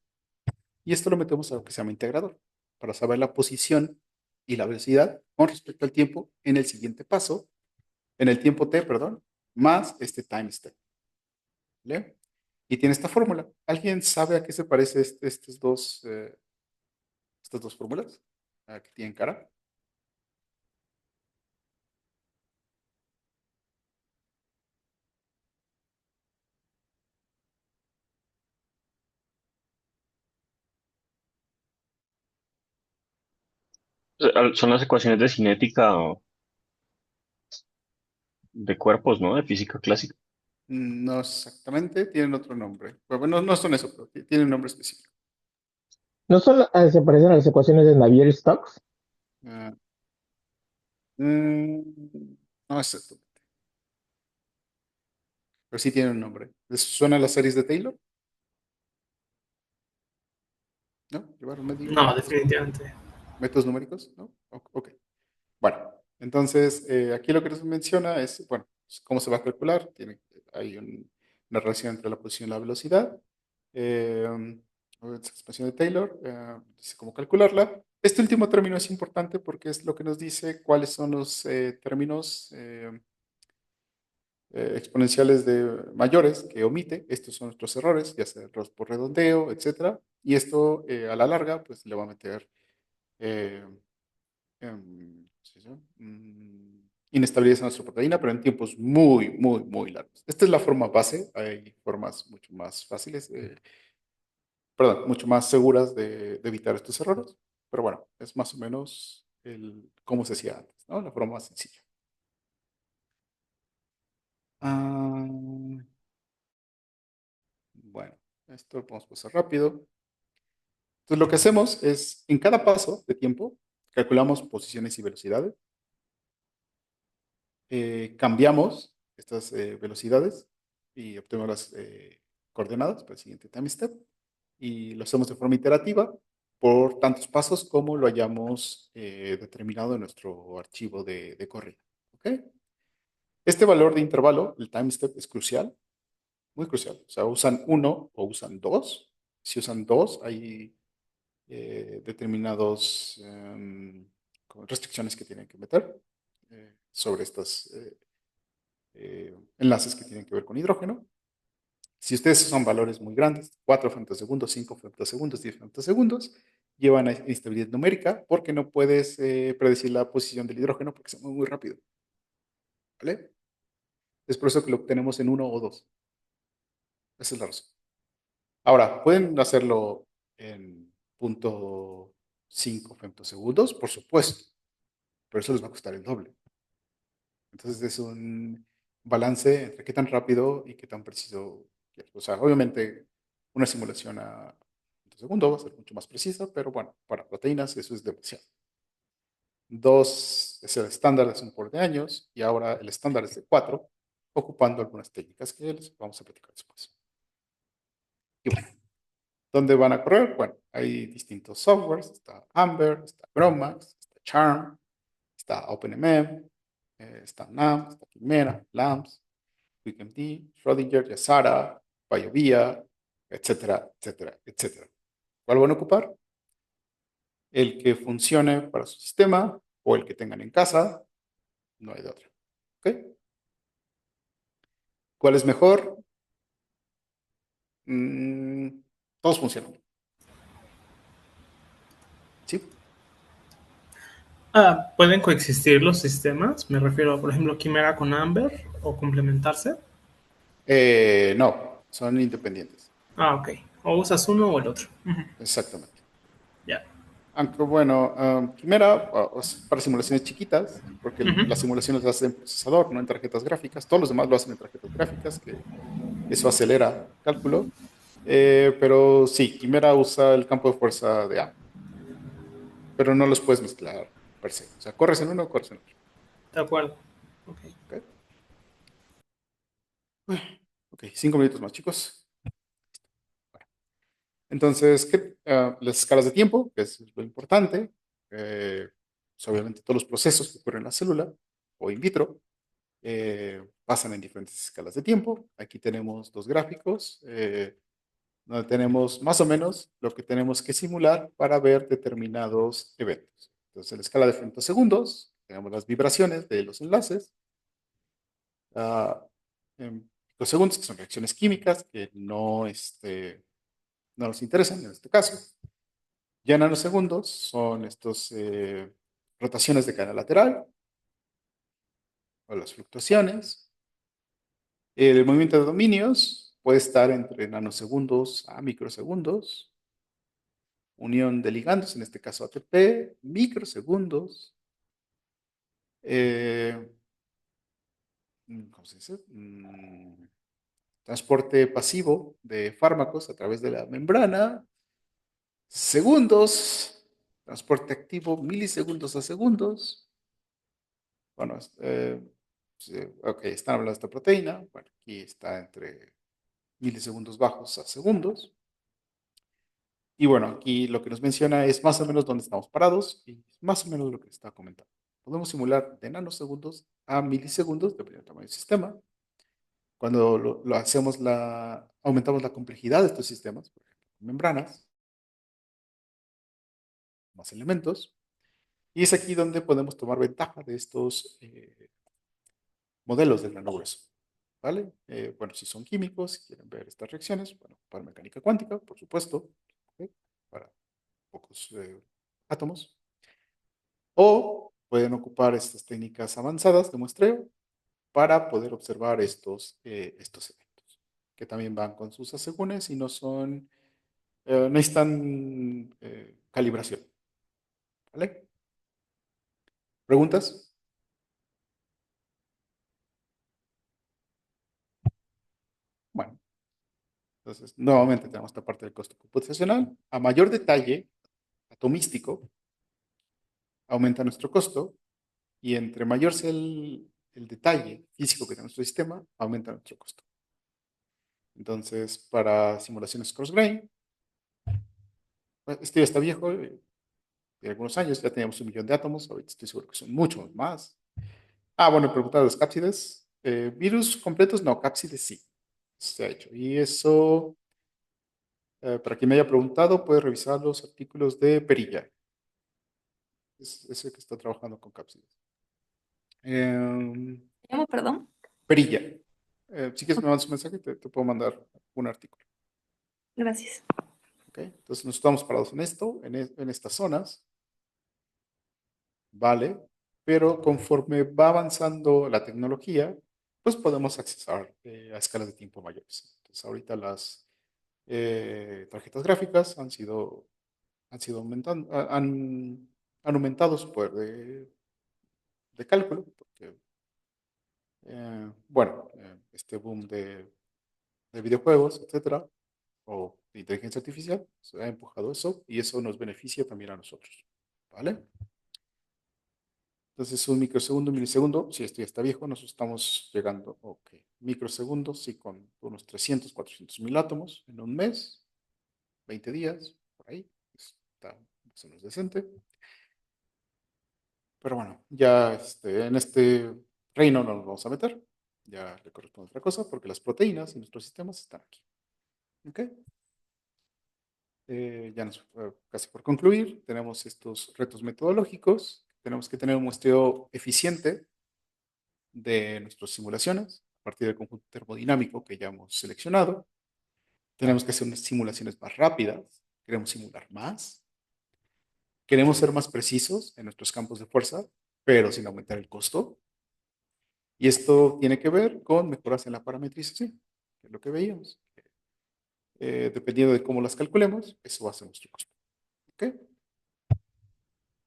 Y esto lo metemos a lo que se llama integrador, para saber la posición y la velocidad con respecto al tiempo en el siguiente paso, en el tiempo t, perdón, más este time step. ¿Vale? Y tiene esta fórmula. ¿Alguien sabe a qué se parece estas dos fórmulas? ¿A qué tienen cara? Son las ecuaciones de cinética de cuerpos, ¿no? De física clásica. No exactamente, tienen otro nombre. Bueno, no son eso, pero tienen un nombre específico. ¿No son, se parecen a las ecuaciones de Navier-Stokes? Ah, mm, no exactamente, pero sí tienen un nombre. ¿Les suenan las series de Taylor? ¿No? ¿Llevaron No, definitivamente. métodos numéricos? ¿No? Ok. Bueno, entonces aquí lo que nos menciona es, bueno, cómo se va a calcular. Hay una relación entre la posición y la velocidad. Eh, expresión de Taylor, dice cómo calcularla. Este último término es importante porque es lo que nos dice cuáles son los términos exponenciales mayores que omite. Estos son nuestros errores, ya sea errores por redondeo, etcétera. Y esto a la larga, pues le va a meter eh, ¿sí, sí? Inestabilidad en nuestra proteína, pero en tiempos muy, muy, muy largos. Esta es la forma base. Hay formas mucho más fáciles, perdón, mucho más seguras de evitar estos errores. Pero bueno, es más o menos cómo se hacía antes, ¿no? La forma más sencilla. Ah, bueno, esto lo podemos pasar rápido. Entonces, lo que hacemos es, en cada paso de tiempo, calculamos posiciones y velocidades. Cambiamos estas velocidades y obtenemos las coordenadas para el siguiente time step y lo hacemos de forma iterativa por tantos pasos como lo hayamos determinado en nuestro archivo de corrida. ¿Ok? Este valor de intervalo, el time step, es crucial, muy crucial. O sea, usan uno o usan dos. Si usan dos, hay determinados restricciones que tienen que meter sobre estas enlaces que tienen que ver con hidrógeno. Si ustedes son valores muy grandes, 4 femtosegundos, 5 femtosegundos, 10 femtosegundos, llevan a instabilidad numérica porque no puedes predecir la posición del hidrógeno porque se mueve muy rápido. ¿Vale? Es por eso que lo obtenemos en 1 o 2. Esa es la razón. Ahora, ¿pueden hacerlo en punto 5 femtosegundos? Por supuesto, pero eso les va a costar el doble. Entonces es un balance entre qué tan rápido y qué tan preciso quieres. O sea, obviamente una simulación a segundo va a ser mucho más precisa, pero bueno, para proteínas eso es demasiado. 2 es el estándar de hace un par de años y ahora el estándar es de 4, ocupando algunas técnicas que les vamos a platicar después. Y bueno, ¿dónde van a correr? Bueno, hay distintos softwares. Está Amber, está GROMACS, está Charm, está OpenMM, está NAM, está Quimera, LAMMPS, QuickMD, Schrödinger, Yasara, BioVia, etcétera, etcétera, etcétera. ¿Cuál van a ocupar? El que funcione para su sistema o el que tengan en casa, no hay de otra. ¿Ok? ¿Cuál es mejor? Todos funcionan. ¿Sí? ¿Pueden coexistir los sistemas? Me refiero, por ejemplo, Quimera con Amber o complementarse. No, son independientes. Ok. O usas uno o el otro. Exactamente. Ya. Aunque bueno, Quimera es para simulaciones chiquitas, porque las simulaciones las hacen en procesador, no en tarjetas gráficas. Todos los demás lo hacen en tarjetas gráficas, que eso acelera el cálculo. Pero sí, Quimera usa el campo de fuerza de A, pero no los puedes mezclar per se. O sea, corres en uno, corres en otro. De acuerdo. Ok, ok, 5 minutos más, chicos. Entonces, las escalas de tiempo, que es lo importante. Pues, obviamente todos los procesos que ocurren en la célula o in vitro pasan en diferentes escalas de tiempo. Aquí tenemos dos gráficos donde tenemos más o menos lo que tenemos que simular para ver determinados eventos. Entonces, en la escala de femtosegundos, tenemos las vibraciones de los enlaces. En picosegundos, que son reacciones químicas que no nos interesan en este caso. Ya en nanosegundos son estos rotaciones de cadena lateral o las fluctuaciones. El movimiento de dominios puede estar entre nanosegundos a microsegundos. Unión de ligandos, en este caso ATP, microsegundos. ¿Cómo se dice? Transporte pasivo de fármacos a través de la membrana. Segundos. Transporte activo, milisegundos a segundos. Bueno, sí, ok, están hablando de esta proteína. Bueno, aquí está entre milisegundos bajos a segundos. Y bueno, aquí lo que nos menciona es más o menos dónde estamos parados y más o menos lo que está comentando. Podemos simular de nanosegundos a milisegundos, dependiendo del tamaño del sistema. Cuando lo hacemos, aumentamos la complejidad de estos sistemas, por ejemplo, membranas, más elementos. Y es aquí donde podemos tomar ventaja de estos modelos del nanogrueso. ¿Vale? Bueno, si son químicos, si quieren ver estas reacciones, bueno, para mecánica cuántica, por supuesto, ¿okay? Para pocos átomos. O pueden ocupar estas técnicas avanzadas de muestreo para poder observar estos eventos, que también van con sus asegúnes y no son, necesitan calibración. ¿Vale? ¿Preguntas? Bueno, entonces nuevamente tenemos esta parte del costo computacional. A mayor detalle atomístico, aumenta nuestro costo y entre mayor sea el detalle físico que tiene nuestro sistema, aumenta nuestro costo. Entonces, para simulaciones cross-grain, este ya está viejo, de algunos años, ya teníamos 1 millón de átomos, ahorita estoy seguro que son muchos más. Bueno, preguntar de los cápsides. Virus completos, no, cápsides sí, se ha hecho. Y eso, para quien me haya preguntado, puede revisar los artículos de Perilla. Es el que está trabajando con cápsides. ¿Cómo, perdón? Perilla. Si quieres me mandas un mensaje, te puedo mandar un artículo. Gracias. ¿Ok? Entonces nos estamos parados en esto, en estas zonas, ¿vale? Pero conforme va avanzando la tecnología, pues podemos accesar a escalas de tiempo mayores. Entonces ahorita las tarjetas gráficas han sido aumentando, han aumentado su poder de cálculo, porque, bueno, este boom de videojuegos, etcétera, o de inteligencia artificial, se ha empujado eso y eso nos beneficia también a nosotros, ¿vale? Entonces, un microsegundo, un milisegundo, si esto ya está viejo, nos estamos llegando, ok, microsegundos, sí, con unos 300, 400 mil átomos en un mes, 20 días, por ahí, está más o menos decente. Pero bueno, ya en este reino no nos vamos a meter, ya le corresponde otra cosa, porque las proteínas en nuestros sistemas están aquí. ¿Ok? Ya casi por concluir, tenemos estos retos metodológicos. Tenemos que tener un muestreo eficiente de nuestras simulaciones a partir del conjunto termodinámico que ya hemos seleccionado. Tenemos que hacer unas simulaciones más rápidas. Queremos simular más. Queremos ser más precisos en nuestros campos de fuerza, pero sin aumentar el costo. Y esto tiene que ver con mejoras en la parametrización, que es lo que veíamos. Dependiendo de cómo las calculemos, eso va a ser nuestro costo. ¿Ok?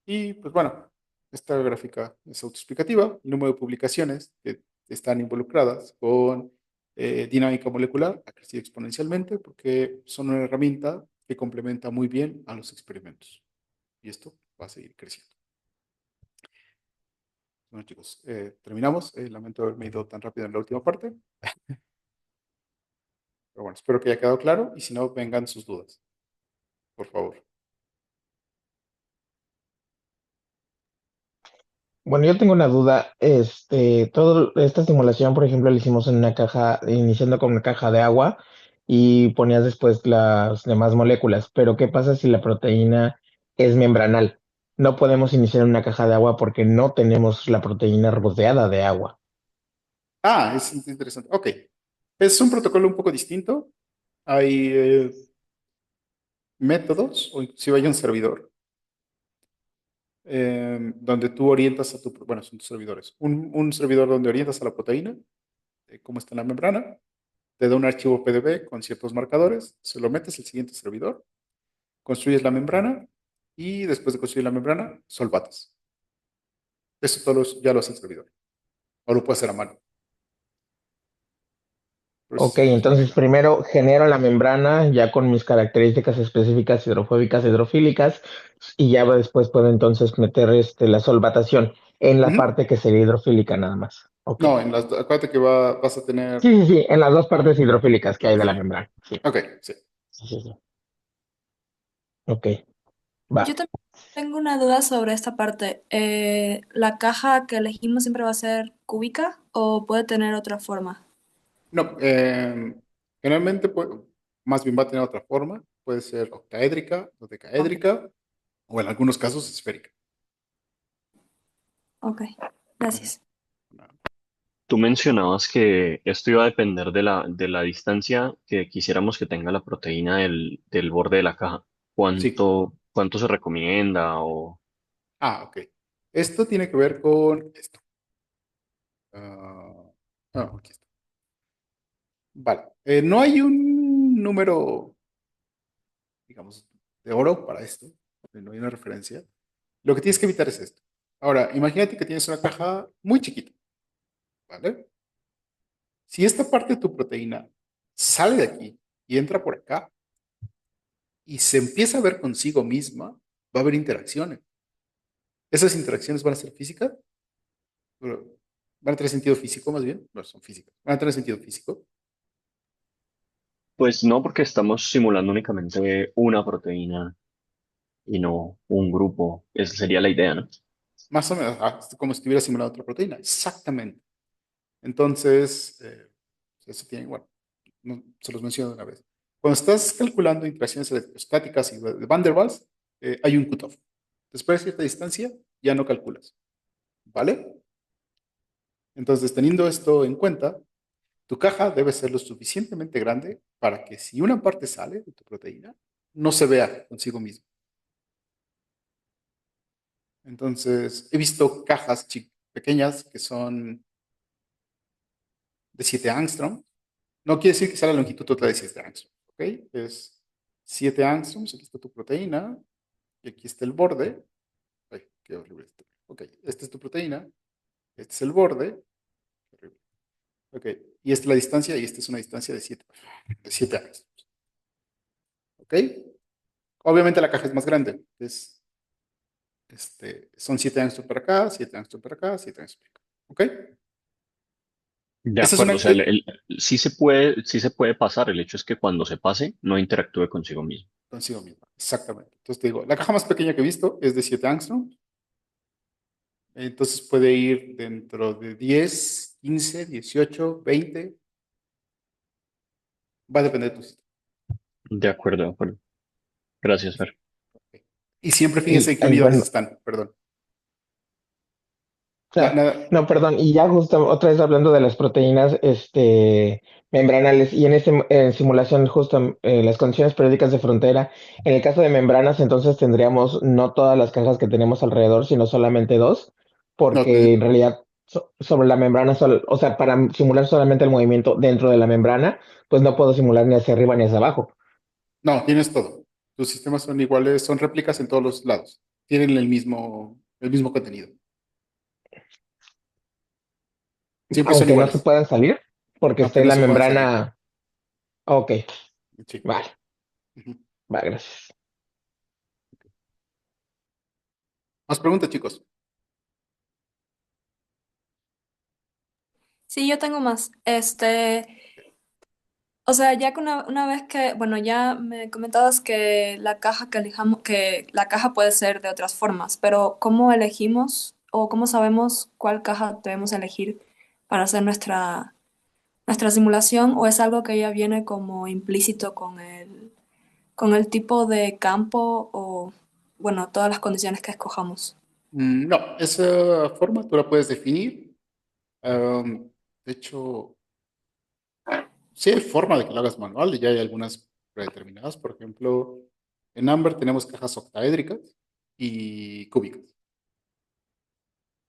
Y pues bueno, esta gráfica es autoexplicativa. El número de publicaciones que están involucradas con dinámica molecular ha crecido exponencialmente porque son una herramienta que complementa muy bien a los experimentos. Y esto va a seguir creciendo. Bueno, chicos, terminamos. Lamento haberme ido tan rápido en la última parte. Pero bueno, espero que haya quedado claro y si no, vengan sus dudas, por favor. Bueno, yo tengo una duda. Toda esta simulación, por ejemplo, la hicimos en una caja, iniciando con una caja de agua y ponías después las demás moléculas. Pero ¿qué pasa si la proteína es membranal? No podemos iniciar en una caja de agua porque no tenemos la proteína rodeada de agua. Ah, es interesante. Ok. Es un protocolo un poco distinto. Hay métodos, o inclusive hay un servidor, donde tú orientas a bueno, son tus servidores. Un servidor donde orientas a la proteína, cómo está en la membrana, te da un archivo PDB con ciertos marcadores, se lo metes al siguiente servidor, construyes la membrana y después de construir la membrana, solvatas. Eso ya lo hace el servidor. O lo puede hacer a mano. Ok, Pues, entonces primero genero la membrana ya con mis características específicas hidrofóbicas, hidrofílicas, y ya después puedo entonces meter la solvatación en la ujú. parte que sería hidrofílica nada más. Ok. No, acuérdate que vas a tener. Sí, sí, sí, en las dos partes hidrofílicas que hay de la Sí. membrana. Sí, Ok, sí. sí, sí, sí. Ok, Yo va. también tengo una duda sobre esta parte. ¿La caja que elegimos siempre va a ser cúbica o puede tener otra forma? No, generalmente más bien va a tener otra forma. Puede ser octaédrica, Ok, dodecaédrica o en algunos casos esférica. ok, Ujú. gracias. Tú mencionabas que esto iba a depender de la distancia que quisiéramos que tenga la proteína del borde de la caja. Sí. ¿Cuánto se recomienda? O Ok. Esto tiene que ver con esto. Ah, aquí está. Vale. No hay un número, digamos, de oro para esto. No hay una referencia. Lo que tienes que evitar es esto. Ahora, imagínate que tienes una caja muy chiquita, ¿vale? Si esta parte de tu proteína sale de aquí y entra por acá y se empieza a ver consigo misma, va a haber interacciones. Esas interacciones van a ser físicas, pero van a tener sentido físico más bien, no son físicas, van a tener sentido físico. pues no, porque estamos simulando únicamente una proteína y no un grupo. Esa sería la idea, ¿no? Más o menos, como si estuviera simulando otra proteína, exactamente. Entonces, eso tiene, bueno, se los menciono de una vez. Cuando estás calculando interacciones electrostáticas y de Van der Waals, hay un cutoff. Después de cierta distancia, ya no calculas, ¿vale? Entonces, teniendo esto en cuenta, Tu caja debe ser lo suficientemente grande para que si una parte sale de tu proteína, no se vea consigo mismo. Entonces, he visto cajas pequeñas que son de 7 angstrom. No quiere decir que sea la longitud total de 7 angstrom, ¿ok? Es 7 angstroms, aquí está tu proteína, y aquí está el borde. Ay, qué horrible esto. Ok, esta es tu proteína, este es el borde. Qué horrible. Ok, y esta es la distancia, y esta es una distancia de 7 angstroms. ¿Ok? Obviamente la caja es más grande, son 7 angstroms para acá, 7 angstroms para acá, 7 angstroms para acá. ¿Ok? De Esta es una... acuerdo, o sea, sí se puede pasar, el hecho es que cuando se pase no interactúe consigo mismo. consigo misma, exactamente. Entonces te digo, la caja más pequeña que he visto es de 7 angstroms. Entonces puede ir dentro de 10, 15, 18, 20. Va a depender de tu sistema. De acuerdo, de acuerdo. Gracias, Fer. Y siempre fíjense Y en qué unidades bueno, están, perdón. ah, Nada, no, perdón, y ya justo otra vez hablando de las proteínas membranales y en simulación justo las condiciones periódicas de frontera, en el caso de membranas entonces tendríamos no todas las cajas que tenemos alrededor, sino solamente dos, no, porque en realidad sobre la membrana, o sea, para simular solamente el movimiento dentro de la membrana, pues no puedo simular ni hacia arriba ni hacia abajo. no, tienes todo. Tus sistemas son iguales, son réplicas en todos los lados. Tienen el mismo contenido. Siempre son Aunque no se iguales, puedan salir, porque aunque esté no la se puedan salir. membrana. Ok, Sí. vale, Ujú. vale, gracias. Más preguntas, chicos. Sí, yo tengo más. O sea, ya que una vez que, bueno, ya me comentabas que la caja que elijamos, que la caja puede ser de otras formas, pero ¿cómo elegimos o cómo sabemos cuál caja debemos elegir para hacer nuestra simulación? ¿O es algo que ya viene como implícito con el tipo de campo o, bueno, todas las condiciones que escojamos? No, esa forma tú la puedes definir. De hecho, sí hay forma de que lo hagas manual y ya hay algunas predeterminadas. Por ejemplo, en Amber tenemos cajas octaédricas y cúbicas.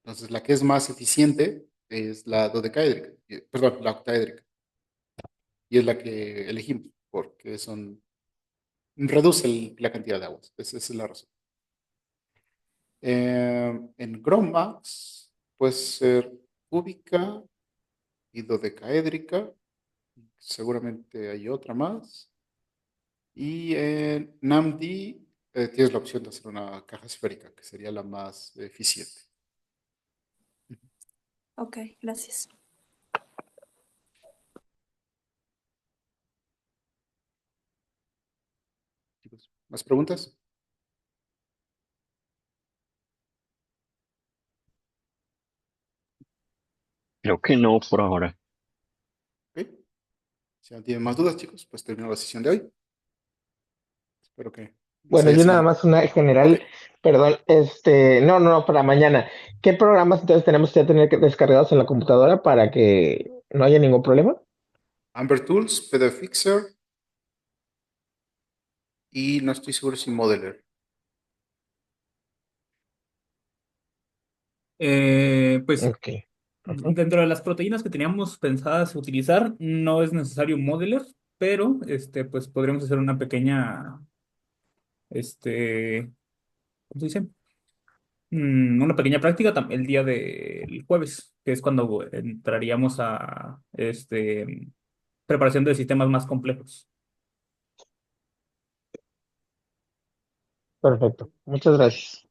Entonces, la que es más eficiente es la dodecaédrica, perdón, la octaédrica. Y es la que elegimos porque reduce la cantidad de aguas. Esa es la razón. En Grommax puede ser cúbica y dodecaédrica. Seguramente hay otra más. Y en NAMD tienes la opción de hacer una caja esférica, que sería la más eficiente. Ok, gracias. Chicos, ¿más preguntas? Creo que no por ahora. Ok. Si no tienen más dudas, chicos, pues termino la sesión de hoy. Espero que les Bueno, haya yo nada sido. más una Ok. general, perdón, no, para mañana. ¿Qué programas entonces tenemos que tener descargados en la computadora para que no haya ningún problema? Amber Tools, PDF Fixer y no estoy seguro si Modeler. Pues Ok. Ujú. dentro de las proteínas que teníamos pensadas utilizar, no es necesario un modeler, pero pues podríamos hacer una pequeña, ¿cómo se dice? Una pequeña práctica el día del jueves, que es cuando entraríamos a preparación de sistemas más complejos. Perfecto. Muchas gracias.